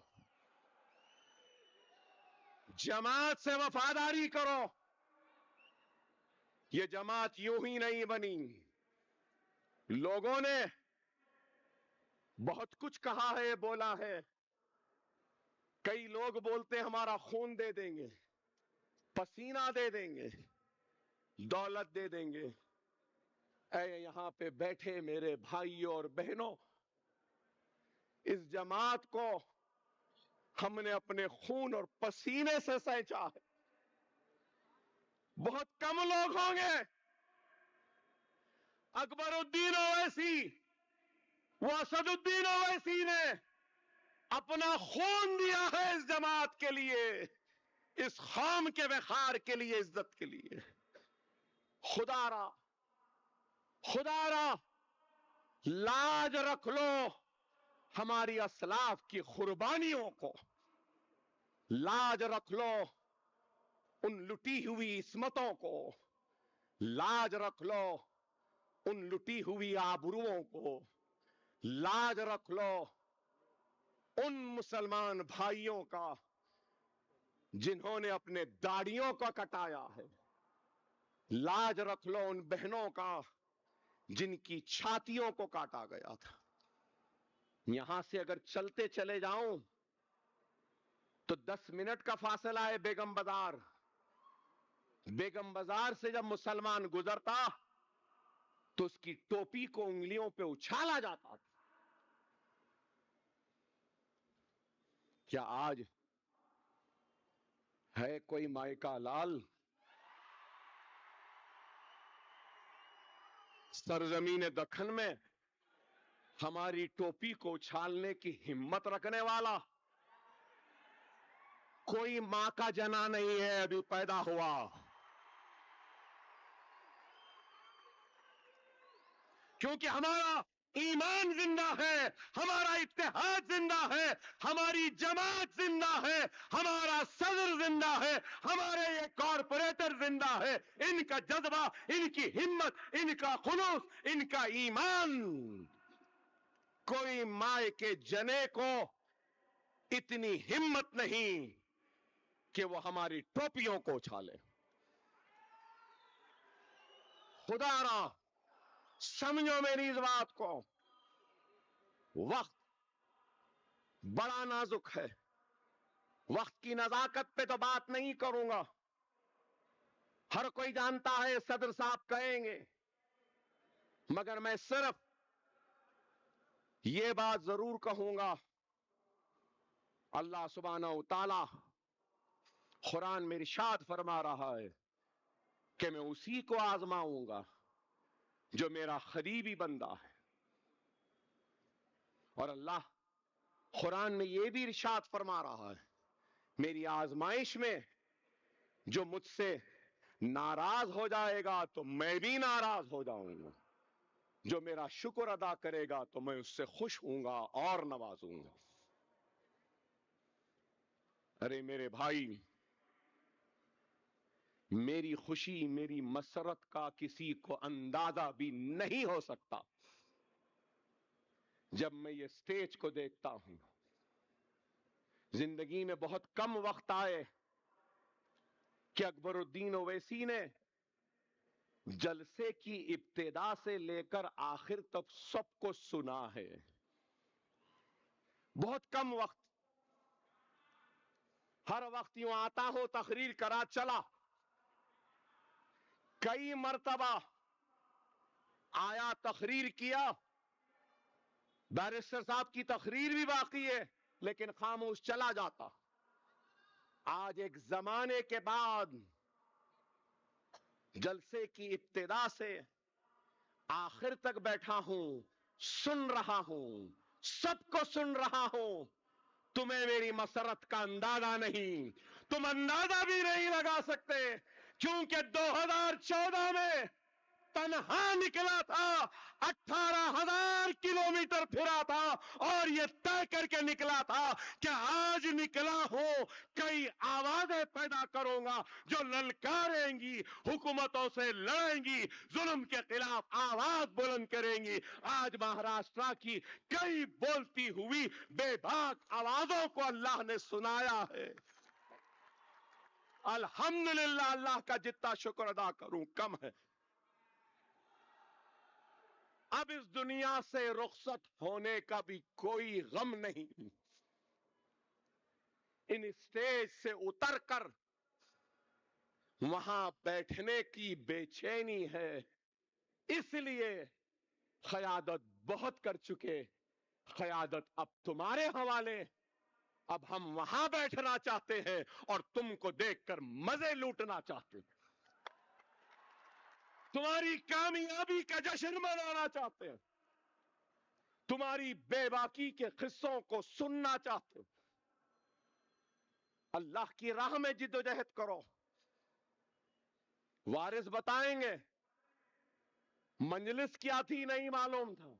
جماعت سے وفاداری کرو. یہ جماعت یوں ہی نہیں بنی, لوگوں نے بہت کچھ کہا ہے, بولا ہے. کئی لوگ بولتے ہمارا خون دے دیں گے, پسینہ دے دیں گے, دولت دے دیں گے. اے یہاں پہ بیٹھے میرے بھائیوں اور بہنوں, اس جماعت کو ہم نے اپنے خون اور پسینے سے سینچا ہے. بہت کم لوگ ہوں گے. اکبر الدین اویسی، وہ اسد الدین اویسی نے اپنا خون دیا ہے اس جماعت کے لیے، اس قوم کے وقار کے لیے، عزت کے لیے. خدا را خدا را لاج رکھ لو ہماری اسلاف کی قربانیوں کو، لاج رکھ لو ان لٹی ہوئی عصمتوں کو، لاج رکھ لو ان لٹی ہوئی آبروؤں کو، لاج رکھ لو ان مسلمان بھائیوں کا جنہوں نے اپنے داڑیوں کو کٹایا ہے، لاج رکھ لو ان بہنوں کا جن کی چھاتیوں کو کاٹا گیا تھا. یہاں سے اگر چلتے چلے جاؤں تو 10 منٹ کا فاصلہ ہے بیگم بازار. بیگم بازار سے جب مسلمان گزرتا تو اس کی ٹوپی کو انگلیوں پہ اچھالا جاتا تھا. کیا آج ہے کوئی مائکا لال سرزمین دکن میں ہماری ٹوپی کو اچھالنے کی ہمت رکھنے والا؟ کوئی ماں کا جنا نہیں ہے ابھی پیدا ہوا. کیونکہ ہمارا ایمان زندہ ہے، ہمارا اتحاد زندہ ہے، ہماری جماعت زندہ ہے، ہمارا صدر زندہ ہے، ہمارے یہ کارپوریٹر زندہ ہے. ان کا جذبہ، ان کی ہمت، ان کا خلوص، ان کا ایمان. کوئی ماں کے جنے کو اتنی ہمت نہیں کہ وہ ہماری ٹوپیوں کو اچھالے. خدا را سمجھو میری اس بات کو، وقت بڑا نازک ہے. وقت کی نزاکت پہ تو بات نہیں کروں گا، ہر کوئی جانتا ہے صدر صاحب کہیں گے، مگر میں صرف یہ بات ضرور کہوں گا. اللہ سبحانہ و تعالی قرآن میں ارشاد فرما رہا ہے کہ میں اسی کو آزماؤں گا جو میرا قریبی بندہ ہے. اور اللہ قرآن میں یہ بھی ارشاد فرما رہا ہے میری آزمائش میں جو مجھ سے ناراض ہو جائے گا تو میں بھی ناراض ہو جاؤں گا، جو میرا شکر ادا کرے گا تو میں اس سے خوش ہوں گا اور نوازوں گا. ارے میرے بھائی، میری خوشی، میری مسرت کا کسی کو اندازہ بھی نہیں ہو سکتا. جب میں یہ سٹیج کو دیکھتا ہوں، زندگی میں بہت کم وقت آئے کہ اکبر الدین اویسی نے جلسے کی ابتدا سے لے کر آخر تک سب کو سنا ہے. بہت کم وقت. ہر وقت یوں آتا ہو تقریر کرا چلا. کئی مرتبہ آیا تقریر کیا، بیرسٹر صاحب کی تقریر بھی باقی ہے لیکن خاموش چلا جاتا. آج ایک زمانے کے بعد جلسے کی ابتدا سے آخر تک بیٹھا ہوں، سن رہا ہوں، سب کو سن رہا ہوں. تمہیں میری مسرت کا اندازہ نہیں، تم اندازہ بھی نہیں لگا سکتے، کیونکہ 2014 میں تنہا نکلا تھا، 18,000 کلومیٹر پھرا تھا اور یہ طے کر کے نکلا تھا کہ آج نکلا ہوں کئی آوازیں پیدا کروں گا جو للکاریں گی، حکومتوں سے لڑیں گی، ظلم کے خلاف آواز بلند کریں گی. آج مہاراشٹرا کی کئی بولتی ہوئی بے باک آوازوں کو اللہ نے سنایا ہے. الحمدللہ. اللہ کا جتنا شکر ادا کروں کم ہے. اب اس دنیا سے رخصت ہونے کا بھی کوئی غم نہیں. ان اسٹیج سے اتر کر وہاں بیٹھنے کی بے چینی ہے، اس لیے قیادت بہت کر چکے، قیادت اب تمہارے حوالے، اب ہم وہاں بیٹھنا چاہتے ہیں اور تم کو دیکھ کر مزے لوٹنا چاہتے ہیں، تمہاری کامیابی کا جشن منانا چاہتے ہیں، تمہاری بے باکی کے قصوں کو سننا چاہتے ہیں۔ اللہ کی راہ میں جدوجہد کرو۔ وارث بتائیں گے مجلس کیا تھی نہیں معلوم تھا،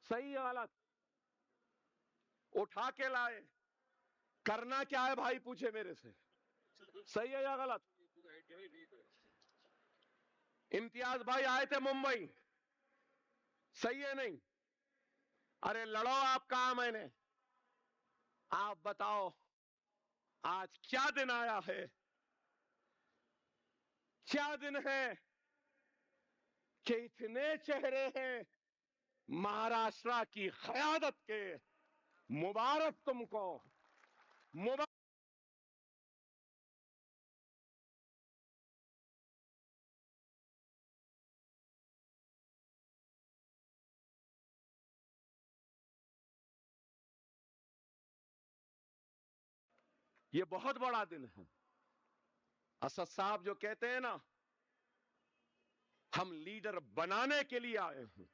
صحیح غلط، اٹھا کے لائے، کرنا کیا ہے بھائی پوچھے میرے سے، صحیح ہے یا غلط؟ امتیاز بھائی آئے تھے ممبئی، صحیح ہے نہیں؟ ارے لڑو، آپ کہا میں نے، آپ بتاؤ آج کیا دن آیا ہے، کیا دن ہے کہ اتنے چہرے ہیں مہاراشٹرا کی قیادت کے، مبارک تم کو، مبارک۔ یہ بہت بڑا دن ہے۔ اسد صاحب جو کہتے ہیں نا ہم لیڈر بنانے کے لیے آئے ہیں،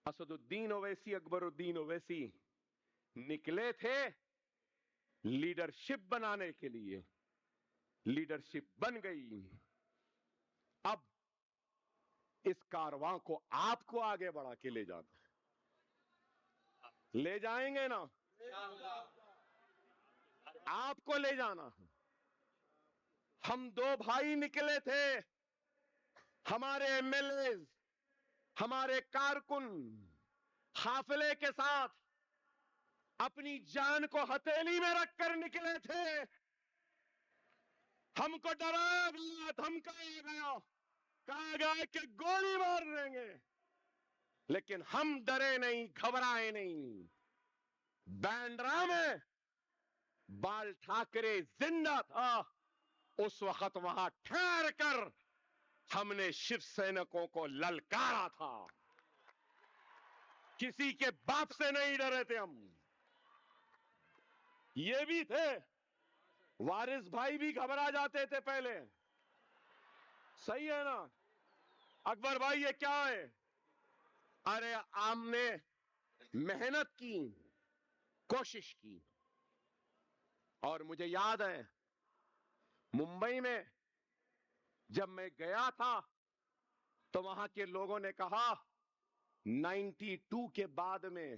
اسد الدین اویسی، اکبر الدین اویسی نکلے تھے لیڈرشپ بنانے کے لیے، لیڈرشپ بن گئی، اب اس کارواں کو آپ کو آگے بڑھا کے لے جانا ہے، لے جائیں گے نا، آپ کو لے جانا ہے۔ ہم دو بھائی نکلے تھے، ہمارے ایم ایل ایز، ہمارے کارکن قافلے کے ساتھ اپنی جان کو ہتھیلی میں رکھ کر نکلے تھے، ہم کو ڈرایا گیا، دھمکایا گیا، کہا گیا کہ گولی مار دیں گے، لیکن ہم ڈرے نہیں، گھبرائے نہیں۔ بینڈرا میں بال ٹھاکرے زندہ تھا، اس وقت وہاں ٹھہر کر ہم نے شیو سینکوں کو للکارا تھا، کسی کے باپ سے نہیں ڈرے تھے ہم۔ یہ بھی تھے، وارث بھائی بھی گھبرا جاتے تھے پہلے، صحیح ہے نا؟ اکبر بھائی یہ کیا ہے؟ ارے ہم نے محنت کی، کوشش کی، اور مجھے یاد ہے ممبئی میں جب میں گیا تھا تو وہاں کے لوگوں نے کہا 92 کے بعد میں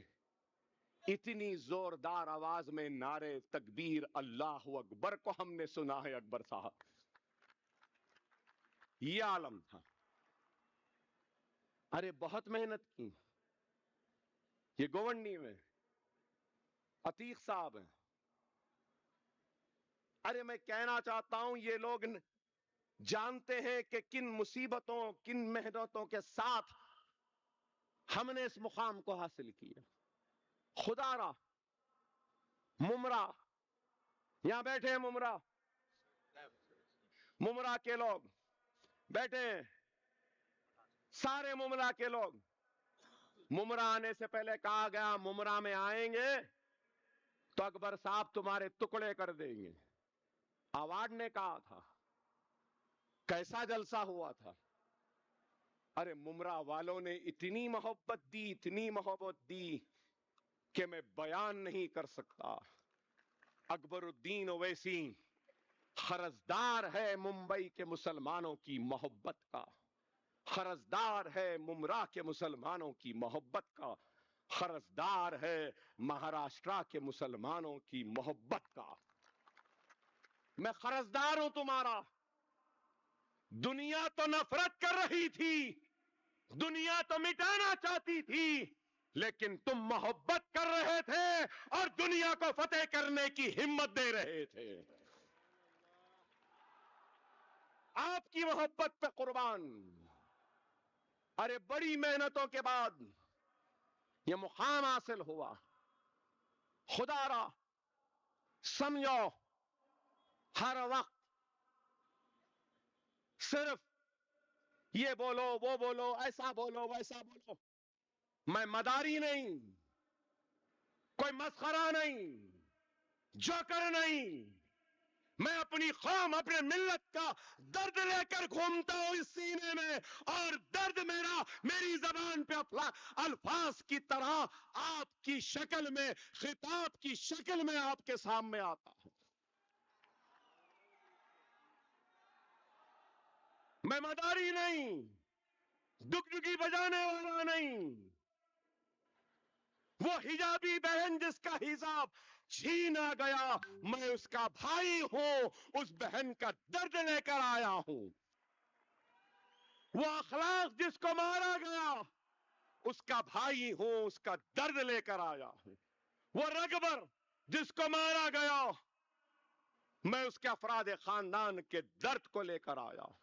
اتنی زوردار آواز میں نعرے تکبیر اللہ اکبر کو ہم نے سنا ہے اکبر صاحب، یہ عالم تھا۔ ارے بہت محنت کی، یہ گوونڈی میں عتیق صاحب ہیں۔ ارے میں کہنا چاہتا ہوں یہ لوگ جانتے ہیں کہ کن مصیبتوں، کن محنتوں کے ساتھ ہم نے اس مقام کو حاصل کیا۔ خدا را ممرا، یہاں بیٹھے ہیں ممرا، ممرا کے لوگ بیٹھے ہیں، سارے ممرا کے لوگ، ممرا آنے سے پہلے کہا گیا ممرا میں آئیں گے تو اکبر صاحب تمہارے ٹکڑے کر دیں گے، آوارڈ نے کہا تھا، کیسا جلسہ ہوا تھا۔ ارے ممرا والوں نے اتنی محبت دی، اتنی محبت دی کہ میں بیان نہیں کر سکتا۔ اکبر الدین اویسی قرضدار ہے ممبئی کے مسلمانوں کی محبت کا، قرضدار ہے ممرا کے مسلمانوں کی محبت کا، قرضدار ہے مہاراشٹرا کے مسلمانوں کی محبت کا۔ میں قرضدار ہوں تمہارا۔ دنیا تو نفرت کر رہی تھی، دنیا تو مٹانا چاہتی تھی، لیکن تم محبت کر رہے تھے اور دنیا کو فتح کرنے کی ہمت دے رہے تھے۔ آپ کی محبت پہ قربان۔ ارے بڑی محنتوں کے بعد یہ مقام حاصل ہوا۔ خدا را سمجھو، ہر وقت صرف یہ بولو وہ بولو، ایسا بولو ویسا بولو، میں مداری نہیں، کوئی مسخرہ نہیں، جوکر نہیں، میں اپنی قوم اپنے ملت کا درد لے کر گھومتا ہوں اس سینے میں، اور درد میرا میری زبان پہ الفاظ کی طرح آپ کی شکل میں، خطاب کی شکل میں آپ کے سامنے آتا ہے۔ میں مداری نہیں، ڈگڈگی بجانے والا نہیں، وہ حجابی بہن جس کا حجاب چھینا گیا، میں اس کا بھائی ہوں، اس بہن کا درد لے کر آیا ہوں۔ وہ اخلاق جس کو مارا گیا، اس کا بھائی ہوں، اس کا درد لے کر آیا ہوں۔ وہ رگبر جس کو مارا گیا، میں اس کے افراد خاندان کے درد کو لے کر آیا ہوں۔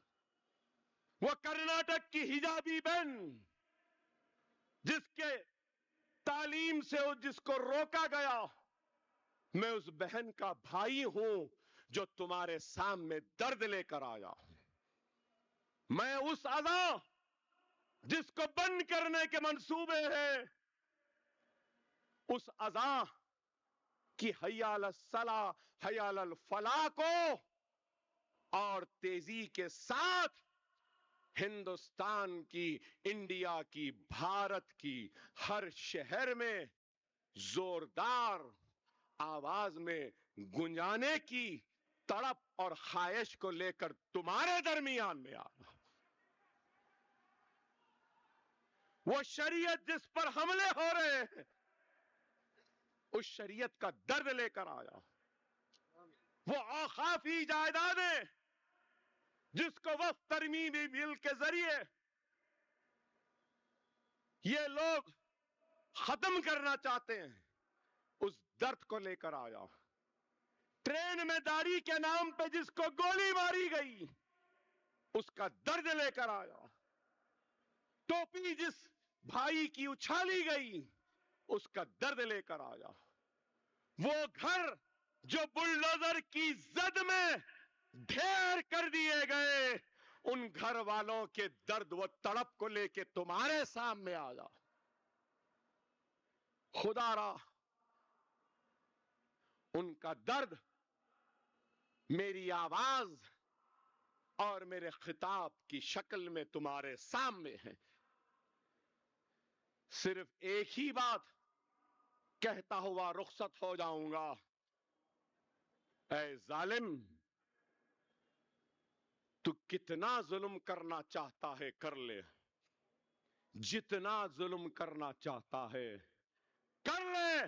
وہ کرناٹک کی حجابی بہن جس کے تعلیم سے جس کو روکا گیا، میں اس بہن کا بھائی ہوں جو تمہارے سامنے درد لے کر آیا ہوں۔ میں اس اذى جس کو بند کرنے کے منصوبے ہیں، اس اذى کی حی علی الصلاۃ حی علی الفلاح کو اور تیزی کے ساتھ ہندوستان کی، انڈیا کی، بھارت کی ہر شہر میں زوردار آواز میں گنجانے کی تڑپ اور خواہش کو لے کر تمہارے درمیان میں آنا۔ وہ شریعت جس پر حملے ہو رہے ہیں، اس شریعت کا درد لے کر آیا۔ وہ اوقافی جائیدادیں جس کو وقف ترمیمی بل کے ذریعے یہ لوگ ختم کرنا چاہتے ہیں، اس درد کو لے کر آیا۔ ٹرین میں داڑھی کے نام پہ جس کو گولی ماری گئی، اس کا درد لے کر آیا۔ ٹوپی جس بھائی کی اچھالی گئی، اس کا درد لے کر آیا۔ وہ گھر جو بلڈوزر کی زد میں ڈھیر کر دیے گئے، ان گھر والوں کے درد و تڑپ کو لے کے تمہارے سامنے آیا۔ خدا را ان کا درد میری آواز اور میرے خطاب کی شکل میں تمہارے سامنے ہے۔ صرف ایک ہی بات کہتا ہوا رخصت ہو جاؤں گا، اے ظالم، تو کتنا ظلم کرنا چاہتا ہے کر لے، جتنا ظلم کرنا چاہتا ہے کر لے۔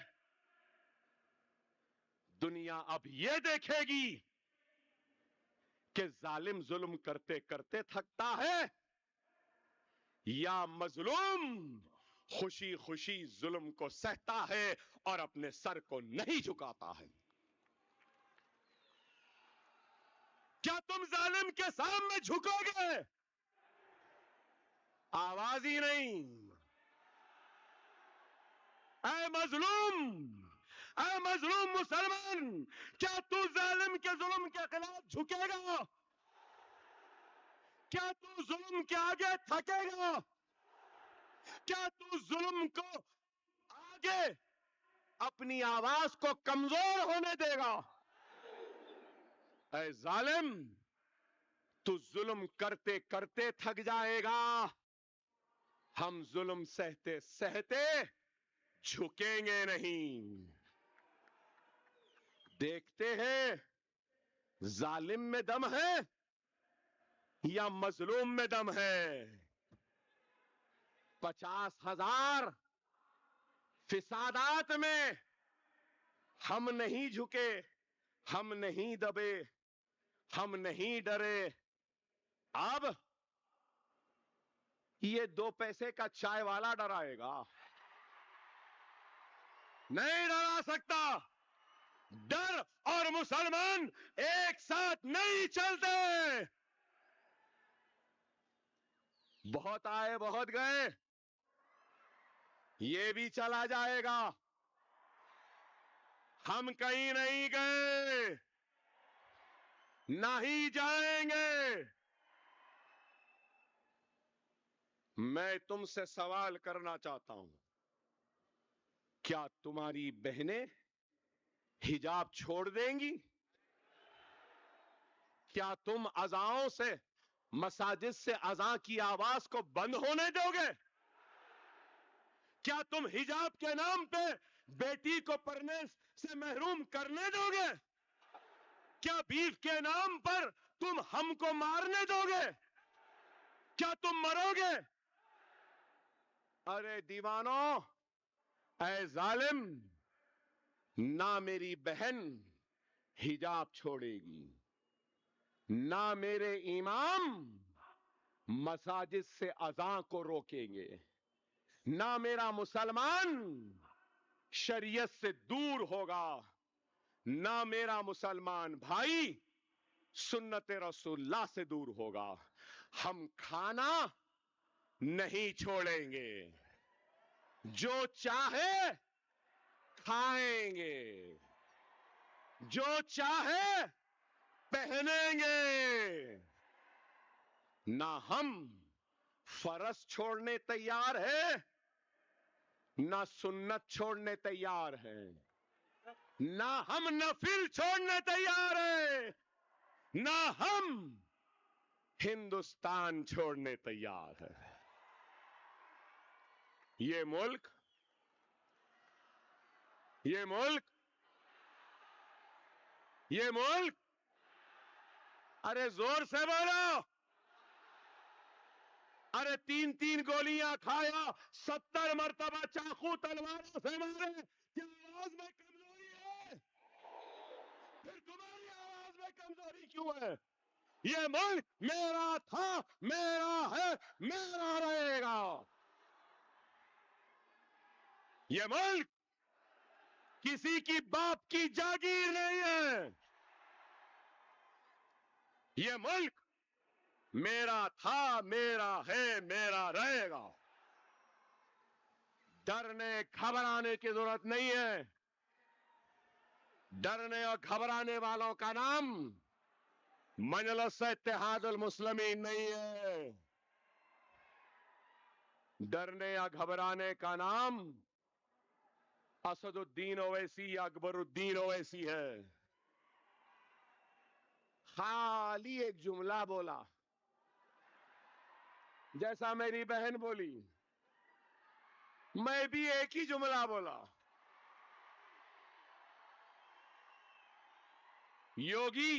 دنیا اب یہ دیکھے گی کہ ظالم ظلم کرتے کرتے تھکتا ہے یا مظلوم خوشی خوشی ظلم کو سہتا ہے اور اپنے سر کو نہیں جھکاتا ہے۔ کیا تم ظالم کے سامنے جھکو گے؟ آواز ہی نہیں۔ اے مظلوم مسلمان، کیا تو ظالم کے ظلم کے خلاف جھکے گا؟ کیا تو ظلم کے آگے تھکے گا؟ کیا تو ظلم کو آگے اپنی آواز کو کمزور ہونے دے گا؟ اے ظالم، تو ظلم کرتے کرتے تھک جائے گا، ہم ظلم سہتے سہتے جھکیں گے نہیں۔ دیکھتے ہیں ظالم میں دم ہے یا مظلوم میں دم ہے۔ 50,000 فسادات میں ہم نہیں جھکے، ہم نہیں دبے، ہم نہیں ڈرے۔ اب یہ 2 پیسے کا چائے والا ڈرائے گا؟ نہیں ڈرا سکتا۔ ڈر اور مسلمان ایک ساتھ نہیں چلتے۔ بہت آئے بہت گئے، یہ بھی چلا جائے گا، ہم کہیں نہیں گئے، نہ ہی جائیں گے۔ میں تم سے سوال کرنا چاہتا ہوں، کیا تمہاری بہنیں حجاب چھوڑ دیں گی؟ کیا تم اذانوں سے، مساجد سے اذان کی آواز کو بند ہونے دو گے؟ کیا تم حجاب کے نام پہ بیٹی کو پڑھنے سے محروم کرنے دو گے؟ کیا بیف کے نام پر تم ہم کو مارنے دو گے؟ کیا تم مرو گے؟ ارے دیوانوں، اے ظالم، نہ میری بہن حجاب چھوڑے گی، نہ میرے امام مساجد سے اذان کو روکیں گے، نہ میرا مسلمان شریعت سے دور ہوگا، نہ میرا مسلمان بھائی سنت رسول اللہ سے دور ہوگا۔ ہم کھانا نہیں چھوڑیں گے، جو چاہے کھائیں گے، جو چاہے پہنیں گے، نہ ہم فرض چھوڑنے تیار ہیں، نہ سنت چھوڑنے تیار ہیں، نہ ہم نفل چھوڑنے تیار ہیں، نہ ہم ہندوستان چھوڑنے تیار ہیں۔ یہ ملک ارے زور سے بولو، ارے 3 گولیاں کھایا، 70 مرتبہ چاقو تلواروں سے مارے، کیا آواز میں کمزوری ہے؟ پھر تمہاری آواز میں کمزوری کیوں ہے؟ یہ ملک میرا تھا، میرا ہے، میرا رہے گا۔ یہ ملک کسی کی باپ کی جاگیر نہیں ہے، یہ ملک میرا تھا، میرا ہے، میرا رہے گا۔ ڈرنے گھبرانے کی ضرورت نہیں ہے، ڈرنے اور گھبرانے والوں کا نام مجلس اتحاد المسلمین نہیں ہے، ڈرنے یا گھبرانے کا نام اسد الدین اویسی یا اکبر الدین اویسی ہے۔ خالی ایک جملہ بولا، جیسا میری بہن بولی، میں بھی ایک ہی جملہ بولا، یوگی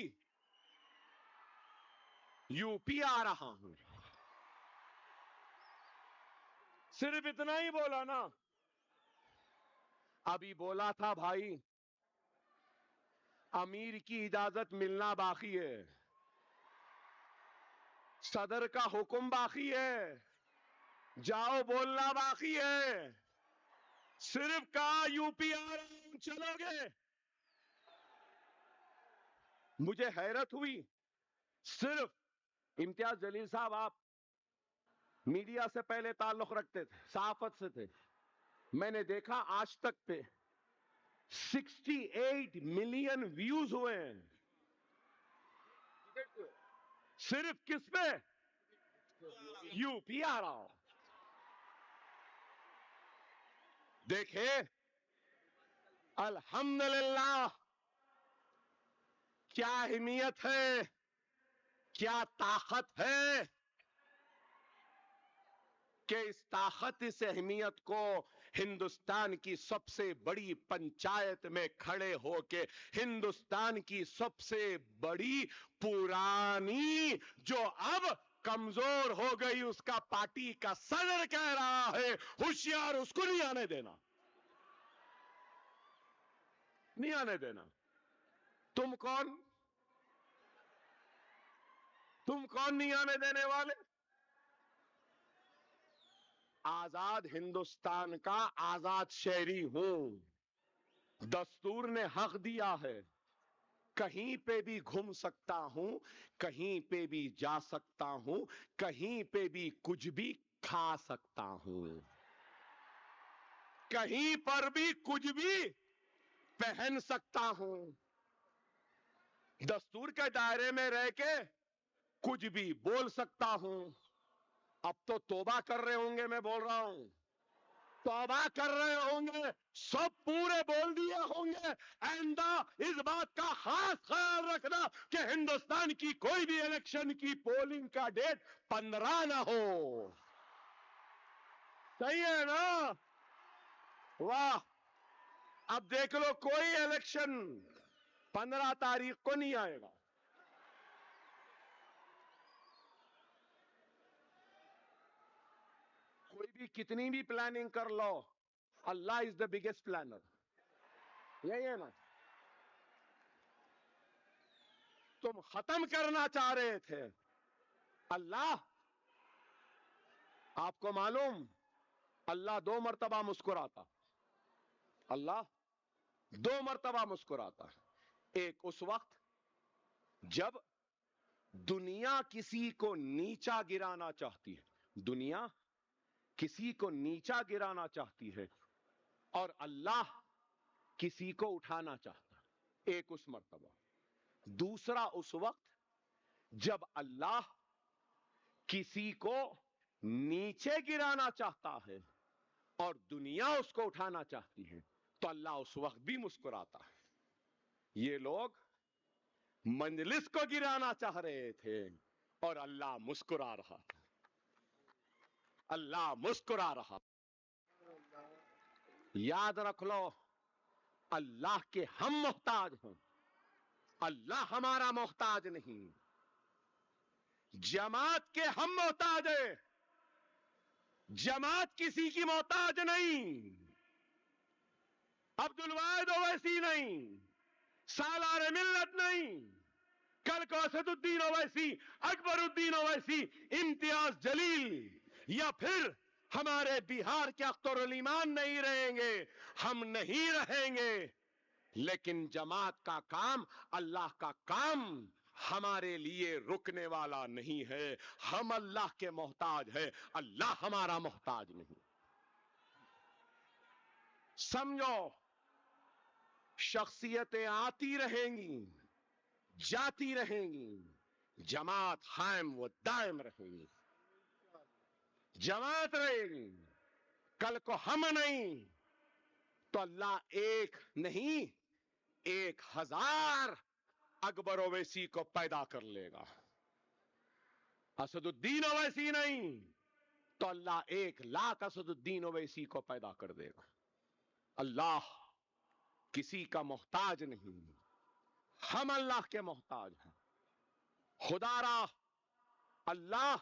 یو پی آ رہا ہوں، صرف اتنا ہی بولا نا۔ ابھی بولا تھا بھائی امیر کی اجازت ملنا باقی ہے، صدر کا حکم باقی ہے، جاؤ بولنا باقی ہے، صرف کہا یو پی آ رہا ہوں چلو گے۔ مجھے حیرت ہوئی، صرف امتیاز جلیل صاحب آپ میڈیا سے پہلے تعلق رکھتے تھے، صحافت سے تھے، میں نے دیکھا آج تک پہ 68 ملین ویوز ہوئے ہیں، صرف کس پہ؟ یو پی آ رہا ہوں۔ دیکھے الحمدللہ کیا اہمیت ہے، کیا طاقت ہے کہ اس طاقت، اس اہمیت کو ہندوستان کی سب سے بڑی پنچایت میں کھڑے ہو کے ہندوستان کی سب سے بڑی پرانی جو اب کمزور ہو گئی اس کا پارٹی کا صدر کہہ رہا ہے ہوشیار، اس کو نہیں آنے دینا، نہیں آنے دینا۔ تم کون نہیں آنے دینے والے؟ آزاد ہندوستان کا آزاد شہری ہوں، دستور نے حق دیا ہے، کہیں پہ بھی گھوم سکتا ہوں، کہیں پہ بھی جا سکتا ہوں، کہیں پہ بھی کچھ بھی کھا سکتا ہوں، کہیں پر بھی کچھ بھی پہن سکتا ہوں، دستور کے دائرے میں رہ کے کچھ بھی بول سکتا ہوں۔ اب تو توبہ کر رہے ہوں گے میں بول رہا ہوں، توبہ کر رہے ہوں گے، سب پورے بول دیے ہوں گے، آئندہ اس بات کا خاص خیال رکھنا کہ ہندوستان کی کوئی بھی الیکشن کی پولنگ کا ڈیٹ 15 نہ ہو. صحیح ہے نا؟ واہ. اب دیکھ لو کوئی الیکشن 15 تاریخ کو نہیں آئے گا. کوئی بھی کتنی بھی پلاننگ کر لو، اللہ از دا بگیسٹ پلانر. یہی ہے نا؟ تم ختم کرنا چاہ رہے تھے، اللہ آپ کو معلوم، اللہ 2 مرتبہ مسکراتا. اللہ 2 مرتبہ مسکراتا ہے. ایک اس وقت جب دنیا کسی کو نیچا گرانا چاہتی ہے، دنیا کسی کو نیچا گرانا چاہتی ہے اور اللہ کسی کو اٹھانا چاہتا ہے. ایک اس مرتبہ. دوسرا اس وقت جب اللہ کسی کو نیچے گرانا چاہتا ہے اور دنیا اس کو اٹھانا چاہتی ہے تو اللہ اس وقت بھی مسکراتا ہے. یہ لوگ مجلس کو گرانا چاہ رہے تھے اور اللہ مسکرا رہا تھا. اللہ مسکرا رہا. یاد رکھ لو، اللہ کے ہم محتاج ہیں، اللہ ہمارا محتاج نہیں. جماعت کے ہم محتاج ہیں، جماعت کسی کی محتاج نہیں. عبد الواحد اویسی نہیں، سالار ملت نہیں، کل کو اسد الدین اویسی، اکبر الدین اویسی، امتیاز جلیل یا پھر ہمارے بہار کے اختر الایمان نہیں رہیں گے، ہم نہیں رہیں گے. لیکن جماعت کا کام، اللہ کا کام ہمارے لیے رکنے والا نہیں ہے. ہم اللہ کے محتاج ہے، اللہ ہمارا محتاج نہیں. سمجھو، شخصیتیں آتی رہیں گی، جاتی رہیں گی، جماعت قائم و دائم رہے گی. جماعت رہے گی. کل کو ہم نہیں تو اللہ ایک نہیں 1000 اکبر اویسی کو پیدا کر لے گا. اسد الدین اویسی نہیں تو اللہ 1,00,000 اسد الدین اویسی کو پیدا کر دے گا. اللہ کسی کا محتاج نہیں، ہم اللہ کے محتاج ہیں. خدا را اللہ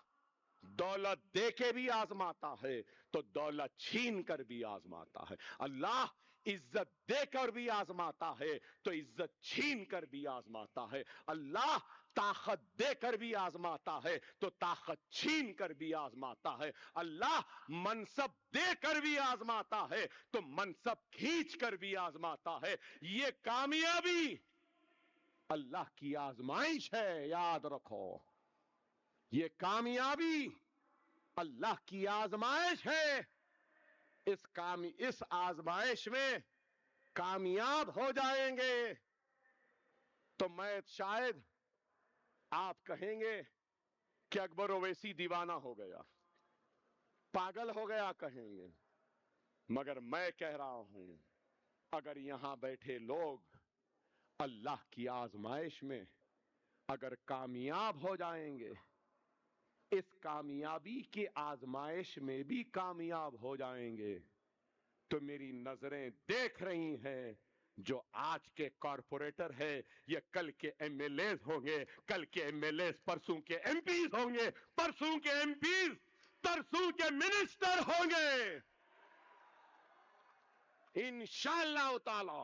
دولت دے کے بھی آزماتا ہے تو دولت چھین کر بھی آزماتا ہے. اللہ عزت دے کر بھی آزماتا ہے تو عزت چھین کر بھی آزماتا ہے. اللہ طاقت دے کر بھی آزماتا ہے تو طاقت چھین کر بھی آزماتا ہے. اللہ منصب دے کر بھی آزماتا ہے تو منصب کھینچ کر بھی آزماتا ہے. یہ کامیابی اللہ کی آزمائش ہے، یاد رکھو. یہ کامیابی اللہ کی آزمائش ہے. اس آزمائش میں کامیاب ہو جائیں گے تو میں شاید آپ کہیں گے کہ اکبر اویسی دیوانہ ہو گیا، پاگل ہو گیا کہیں گے. مگر میں کہہ رہا ہوں، اگر یہاں بیٹھے لوگ اللہ کی آزمائش میں اگر کامیاب ہو جائیں گے، اس کامیابی کی آزمائش میں بھی کامیاب ہو جائیں گے، تو میری نظریں دیکھ رہی ہیں جو آج کے کارپوریٹر ہے یہ کل کے ایم ایل ایز ہوں گے، کل کے ایم ایل ایز پرسوں کے ایم پیز ہوں گے، پرسوں کے ایم پیز پرسوں کے منسٹر ہوں گے انشاءاللہ تعالی.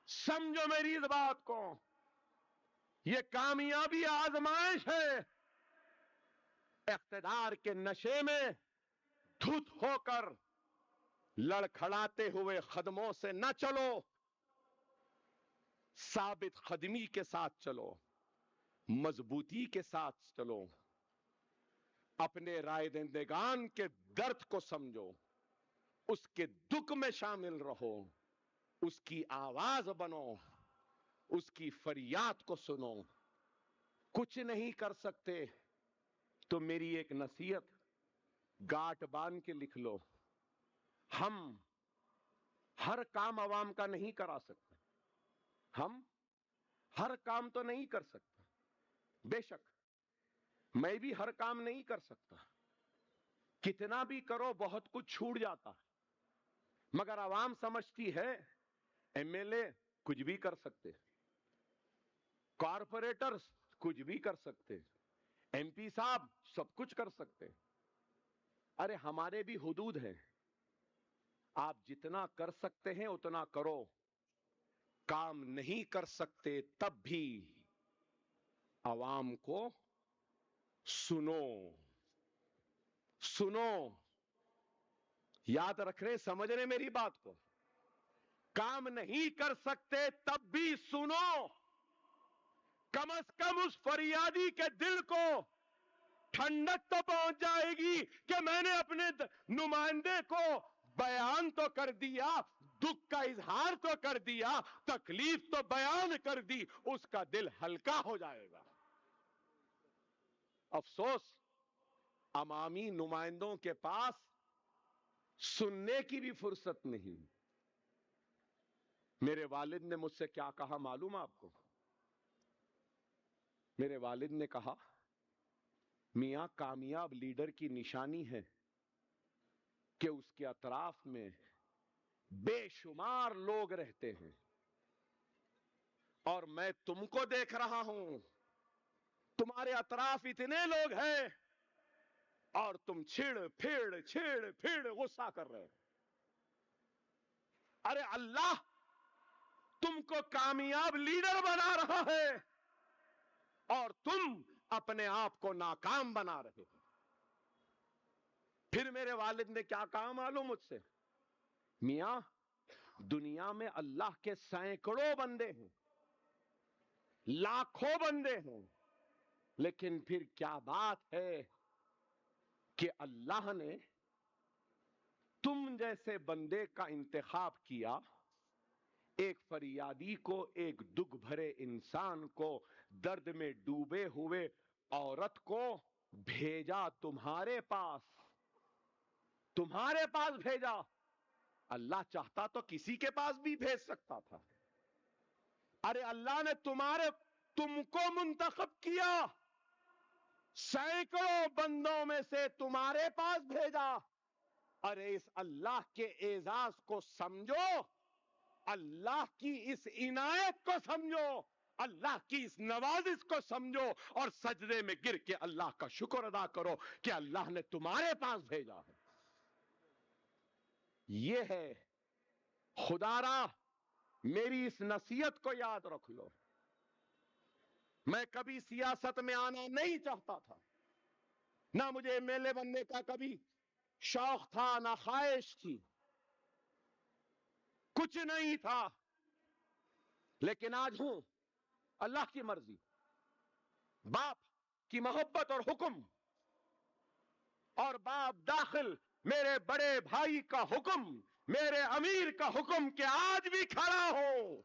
سمجھو میری اس بات کو، یہ کامیابی آزمائش ہے. اقتدار کے نشے میں دھت ہو کر لڑکھڑاتے ہوئے قدموں سے نہ چلو، ثابت قدمی کے ساتھ چلو، مضبوطی کے ساتھ چلو. اپنے رائے دہندگان کے درد کو سمجھو، اس کے دکھ میں شامل رہو، اس کی آواز بنو، اس کی فریاد کو سنو. کچھ نہیں کر سکتے تو میری ایک نصیحت گاٹ باندھ کے لکھ لو، ہم ہر کام عوام کا نہیں کرا سکتے، ہم ہر کام تو نہیں کر سکتے، بے شک میں بھی ہر کام نہیں کر سکتا، کتنا بھی کرو بہت کچھ چھوٹ جاتا ہے، مگر عوام سمجھتی ہے ایم ایل اے کچھ بھی کر سکتے، کارپوریٹرز کچھ بھی کر سکتے، ایم پی صاحب سب کچھ کر سکتے۔ ارے ہمارے بھی حدود ہیں، آپ جتنا کر سکتے ہیں اتنا کرو، کام نہیں کر سکتے تب بھی عوام کو سنو، سنو، یاد رکھ رہے سمجھ رہے میری بات کو، کام نہیں کر سکتے تب بھی سنو، کم از کم اس فریادی کے دل کو ٹھنڈک تو پہنچ جائے گی کہ میں نے اپنے نمائندے کو بیان تو کر دیا، دکھ کا اظہار تو کر دیا، تکلیف تو بیان کر دی، اس کا دل ہلکا ہو جائے گا۔ افسوس عوامی نمائندوں کے پاس سننے کی بھی فرصت نہیں۔ میرے والد نے مجھ سے کیا کہا معلوم آپ کو؟ میرے والد نے کہا میاں کامیاب لیڈر کی نشانی ہے کہ اس کے اطراف میں بے شمار لوگ رہتے ہیں، اور میں تم کو دیکھ رہا ہوں، تمہارے اطراف اتنے لوگ ہیں اور تم چھڑ پھڑ غصہ کر رہے ہیں۔ ارے اللہ تم کو کامیاب لیڈر بنا رہا ہے اور تم اپنے آپ کو ناکام بنا رہے ہو۔ پھر میرے والد نے کیا کہا معلوم مجھ سے؟ میاں دنیا میں اللہ کے سینکڑوں بندے ہیں، لاکھوں بندے ہیں، لیکن پھر کیا بات ہے کہ اللہ نے تم جیسے بندے کا انتخاب کیا، ایک فریادی کو، ایک دکھ بھرے انسان کو، درد میں ڈوبے ہوئے عورت کو بھیجا تمہارے پاس، تمہارے پاس بھیجا۔ اللہ چاہتا تو کسی کے پاس بھی بھیج سکتا تھا۔ ارے اللہ نے تم کو منتخب کیا، سینکڑوں بندوں میں سے تمہارے پاس بھیجا۔ ارے اس اللہ کے اعزاز کو سمجھو، اللہ کی اس عنایت کو سمجھو، اللہ کی اس نوازش کو سمجھو، اور سجدے میں گر کے اللہ کا شکر ادا کرو کہ اللہ نے تمہارے پاس بھیجا ہے۔ یہ ہے خدا را، میری اس نصیحت کو یاد رکھ لو۔ میں کبھی سیاست میں آنا نہیں چاہتا تھا، نہ مجھے ایم ایل اے بننے کا کبھی شوق تھا، نہ خواہش تھی، کچھ نہیں تھا، لیکن آج ہوں، اللہ کی مرضی، باپ کی محبت اور حکم، اور باپ داخل میرے بڑے بھائی کا حکم، میرے امیر کا حکم کہ آج بھی کھڑا ہو۔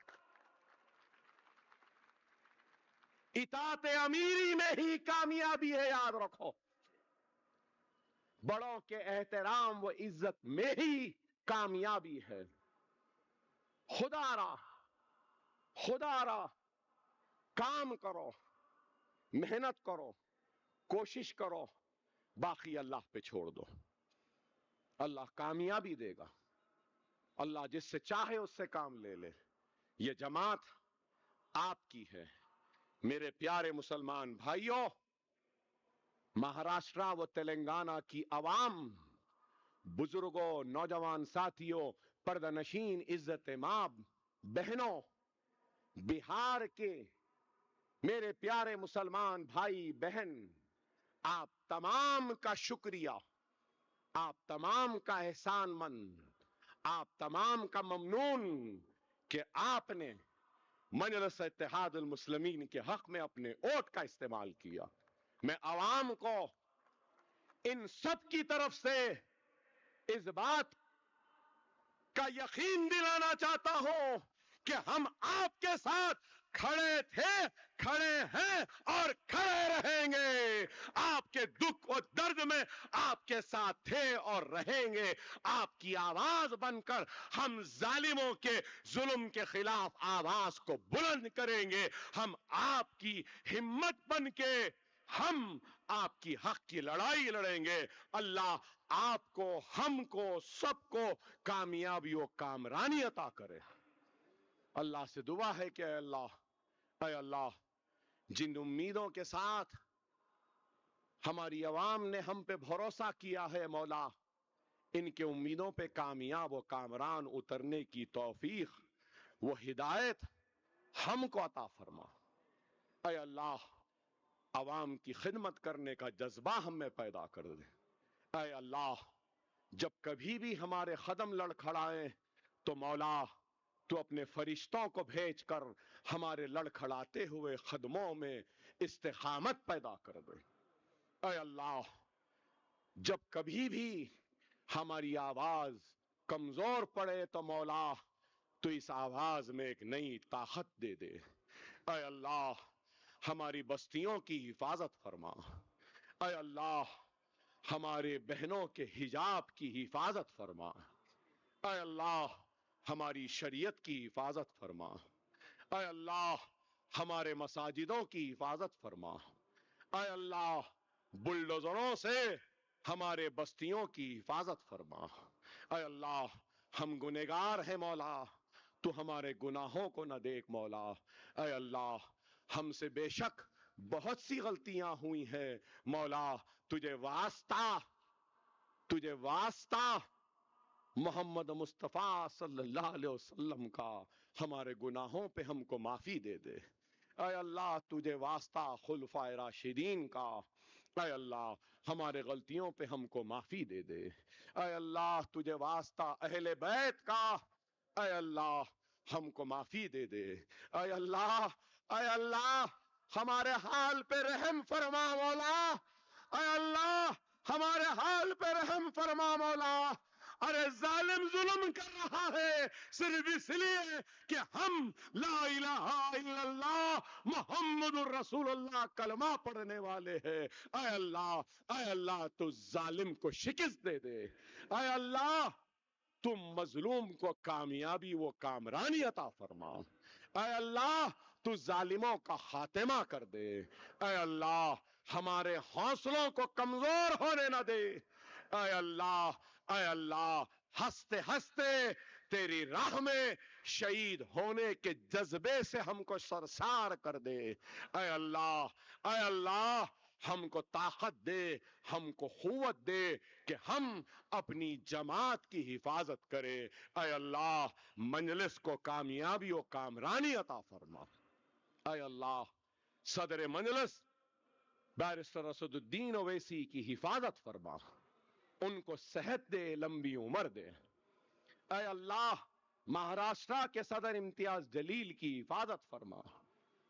اطاعت امیری میں ہی کامیابی ہے، یاد رکھو، بڑوں کے احترام و عزت میں ہی کامیابی ہے۔ خدا را کام کرو، محنت کرو، کوشش کرو، باقی اللہ پہ چھوڑ دو، اللہ کامیابی دے گا، اللہ جس سے چاہے اس سے کام لے لے۔ یہ جماعت آپ کی ہے میرے پیارے مسلمان بھائیوں، مہاراشٹرا و تلنگانہ کی عوام، بزرگوں، نوجوان ساتھیوں، پردہ نشین عزت مآب بہنوں، بہار کے میرے پیارے مسلمان بھائی بہن، آپ تمام کا شکریہ، آپ تمام کا احسان مند، آپ تمام کا ممنون کہ آپ نے مجلس اتحاد المسلمین کے حق میں اپنے ووٹ کا استعمال کیا۔ میں عوام کو ان سب کی طرف سے اس بات کا یقین دلانا چاہتا ہوں کہ ہم آپ کے ساتھ کھڑے تھے، کھڑے ہیں اور کھڑے رہیں گے۔ آپ کے دکھ اور درد میں آپ کے ساتھ تھے اور رہیں گے. آپ کی آواز بن کر ہم ظالموں کے ظلم کے خلاف آواز کو بلند کریں گے. ہم آپ کی ہمت بن کے ہم آپ کی حق کی لڑائی لڑیں گے. اللہ آپ کو، ہم کو، سب کو کامیابی و کامرانی عطا کرے. اللہ سے دعا ہے کہ اے اللہ جن امیدوں کے ساتھ ہماری عوام نے ہم پہ بھروسہ کیا ہے مولا، ان کے امیدوں پہ کامیاب و کامران اترنے کی توفیق وہ ہدایت ہم کو عطا فرما. اے اللہ عوام کی خدمت کرنے کا جذبہ ہم میں پیدا کر دے. اے اللہ جب کبھی بھی ہمارے قدم لڑکھڑائیں تو مولا تو اپنے فرشتوں کو بھیج کر ہمارے لڑکھڑاتے ہوئے قدموں میں استقامت پیدا کر دے. اے اللہ جب کبھی بھی ہماری آواز کمزور پڑے تو مولا تو اس آواز میں ایک نئی طاقت دے دے. اے اللہ ہماری بستیوں کی حفاظت فرما. اے اللہ ہمارے بہنوں کے حجاب کی حفاظت فرما. اے اللہ ہماری شریعت کی حفاظت فرما. اے اللہ ہمارے مساجدوں کی حفاظت فرما. اے اللہ بلڈوزروں سے ہمارے بستیوں کی حفاظت فرما. اے اللہ ہم گنہگار ہیں مولا تو ہمارے گناہوں کو نہ دیکھ مولا. اے اللہ ہم سے بے شک بہت سی غلطیاں ہوئی ہیں مولا. تجھے واسطہ محمد مصطفیٰ صلی اللہ علیہ وسلم کا ہمارے گناہوں پہ ہم کو معافی دے دے. اے اللہ تجھے واسطہ خلفائے راشدین کا، اے اللہ ہمارے غلطیوں پہ ہم کو معافی دے دے. اے اللہ تجھے واسطہ اہل بیت کا، اے اللہ ہم کو معافی دے دے. اے اللہ ہمارے حال پہ رحم فرما مولا. اے اللہ ہمارے حال پہ رحم فرما مولا. ارے ظالم ظلم کر رہا ہے صرف اس لیے کہ ہم لا الہ الا اللہ محمد الرسول اللہ کلمہ پڑھنے والے ہیں. اے اللہ تو ظالم کو شکست دے دے. اے اللہ تم مظلوم کو کامیابی و کامرانی عطا فرما. اے اللہ تو ظالموں کا خاتمہ کر دے. اے اللہ ہمارے حوصلوں کو کمزور ہونے نہ دے. اے اللہ ہنستے ہنستے تیری راہ میں شہید ہونے کے جذبے سے ہم کو سرشار کر دے. اے اللہ ہم کو طاقت دے، ہم کو قوت دے کہ ہم اپنی جماعت کی حفاظت کرے. اے اللہ مجلس کو کامیابی و کامرانی عطا فرما. اے اللہ صدر مجلس بیرسٹر اسد الدین اویسی کی حفاظت فرما. ان کو صحت دے، لمبی عمر دے. اے اللہ مہاراشٹرا کے صدر امتیاز جلیل کی حفاظت فرما.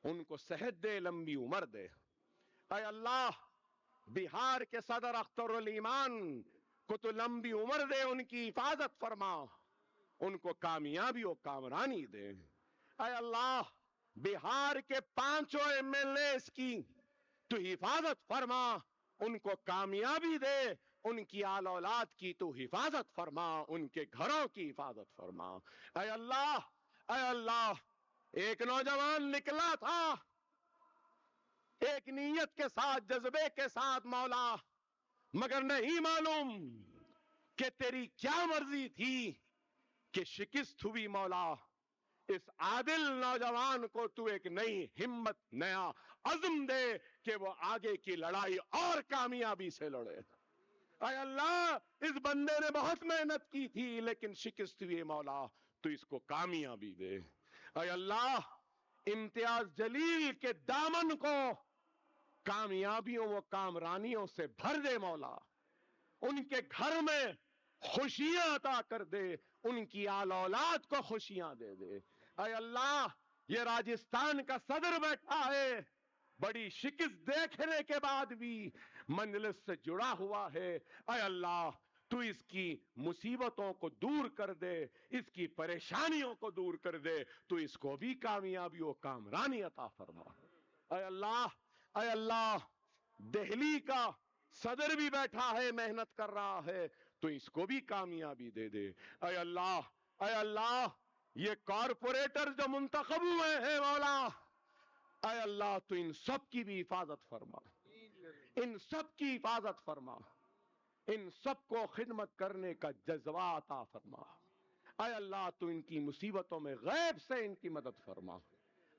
ان کو صحت دے، لمبی عمر دے. اے اللہ بہار کے صدر اختر الایمان کو تو لمبی عمر دے، ان کی حفاظت فرما. ان کو کامیابی و کامرانی دے. اے اللہ بہار کے 5 MLAs کی تو حفاظت فرما. ان کو کامیابی دے. ان کی آل اولاد کی تو حفاظت فرما. ان کے گھروں کی حفاظت فرما. اے اللہ ایک نوجوان نکلا تھا ایک نیت کے ساتھ، جذبے کے ساتھ مولا، مگر نہیں معلوم کہ تیری کیا مرضی تھی کہ شکست ہوئی مولا. اس عادل نوجوان کو تو ایک نئی ہمت، نیا عزم دے کہ وہ آگے کی لڑائی اور کامیابی سے لڑے. اے اللہ اس بندے نے بہت محنت کی تھی لیکن شکست ہوئی مولا، تو اس کو کامیابی دے. اے اللہ امتیاز جلیل کے دامن کو کامیابیوں و کامرانیوں سے بھر دے مولا. ان کے گھر میں خوشیاں عطا کر دے. ان کی آل اولاد کو خوشیاں دے دے. اے اللہ یہ راجستھان کا صدر بیٹھا ہے، بڑی شکست دیکھنے کے بعد بھی مجلس سے جڑا ہوا ہے. اے اللہ تو اس کی مصیبتوں کو دور کر دے، اس کی پریشانیوں کو دور کر دے. تو اس کو بھی کامیابی و کامرانی عطا فرما. اے اللہ دہلی کا صدر بھی بیٹھا ہے محنت کر رہا ہے تو اس کو بھی کامیابی دے دے. اے اللہ، اے اللہ، یہ کارپوریٹر جو منتخب ہوئے ہیں مولا، اے اللہ تو ان سب کی بھی حفاظت فرما، ان سب کی حفاظت فرما، ان سب کو خدمت کرنے کا جذبہ عطا فرما. اے اللہ تو ان کی مصیبتوں میں غیب سے ان کی مدد فرما.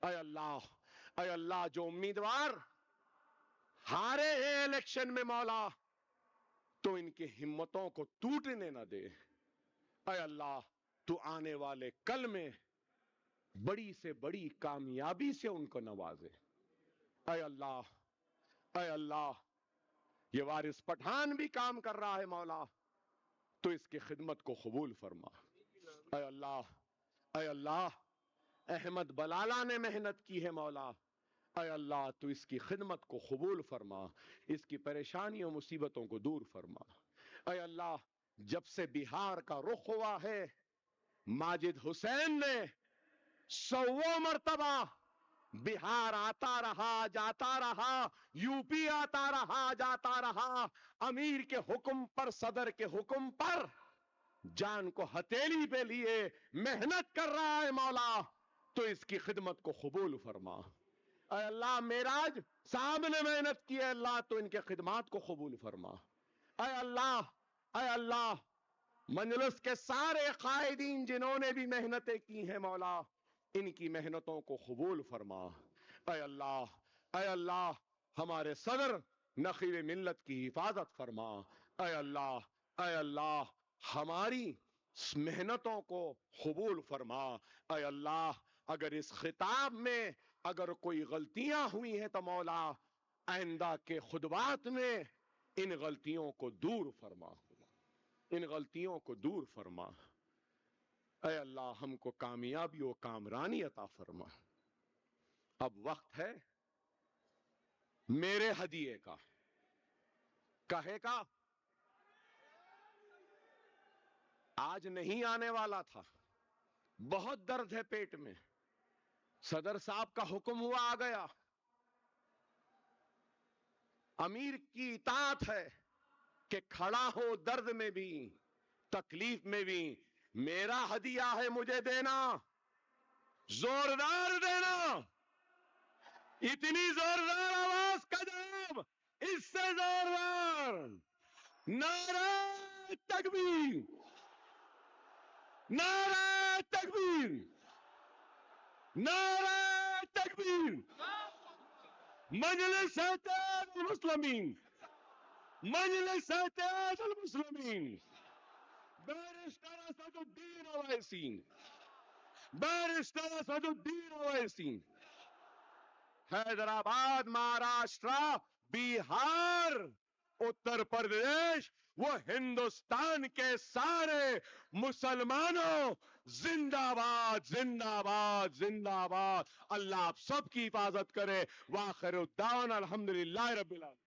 اے اللہ، اے اللہ جو امیدوار ہارے ہیں الیکشن میں مولا تو ان کی ہمتوں کو ٹوٹنے نہ دے. اے اللہ تو آنے والے کل میں بڑی سے بڑی کامیابی سے ان کو نوازے. اے اللہ، اے اللہ یہ وارث پٹھان بھی کام کر رہا ہے مولا تو اس کی خدمت کو قبول فرما. اے اللہ، اے اللہ احمد بلالہ نے محنت کی ہے مولا، اے اللہ تو اس کی خدمت کو قبول فرما، اس کی پریشانیوں مصیبتوں کو دور فرما. اے اللہ جب سے بہار کا رخ ہوا ہے ماجد حسین نے 100 مرتبہ بہار آتا رہا جاتا رہا، یو پی آتا رہا جاتا رہا، امیر کے حکم پر، صدر کے حکم پر جان کو ہتھیلی پہ لیے محنت کر رہا ہے مولا تو اس کی خدمت کو قبول فرما. اے اللہ معراج صاحب نے محنت کی ہے اللہ تو ان کے خدمات کو قبول فرما. اے اللہ، اے اللہ مجلس کے سارے قائدین جنہوں نے بھی محنتیں کی ہیں مولا ان کی محنتوں کو قبول فرما. اے اللہ، اے اللہ ہمارے صدر نقیب ملت کی حفاظت فرما. اے اللہ، اے اللہ ہماری محنتوں کو قبول فرما. اے اللہ اگر اس خطاب میں اگر کوئی غلطیاں ہوئی ہیں تو مولا آئندہ کے خطبات میں ان غلطیوں کو دور فرما، ان غلطیوں کو دور فرما. اے اللہ ہم کو کامیابی و کامرانی عطا فرما. اب وقت ہے میرے ہدیے کا، کہے کا آج نہیں آنے والا تھا، بہت درد ہے پیٹ میں، صدر صاحب کا حکم ہوا آ گیا، امیر کی اطاعت ہے کہ کھڑا ہو درد میں بھی تکلیف میں بھی. میرا ہدیہ ہے مجھے دینا، زوردار دینا، اتنی زوردار آواز کا جواب، اس سے زوردار نعرہ تکبیر، نعرہ تکبیر، نعرہ تکبیر. مجلس اتحاد المسلمین، مجلس اتحاد المسلمین، بیرسٹر اسد الدین اویسی، بیرسٹر اسد الدین اویسی، حیدرآباد، مہاراشٹرا، بہار، اتر پردیش، وہ ہندوستان کے سارے مسلمانوں زندہ باد، زندہ باد، زندہ باد. اللہ آپ سب کی حفاظت کرے. وآخر الدعوانا الحمدللہ رب العالمین.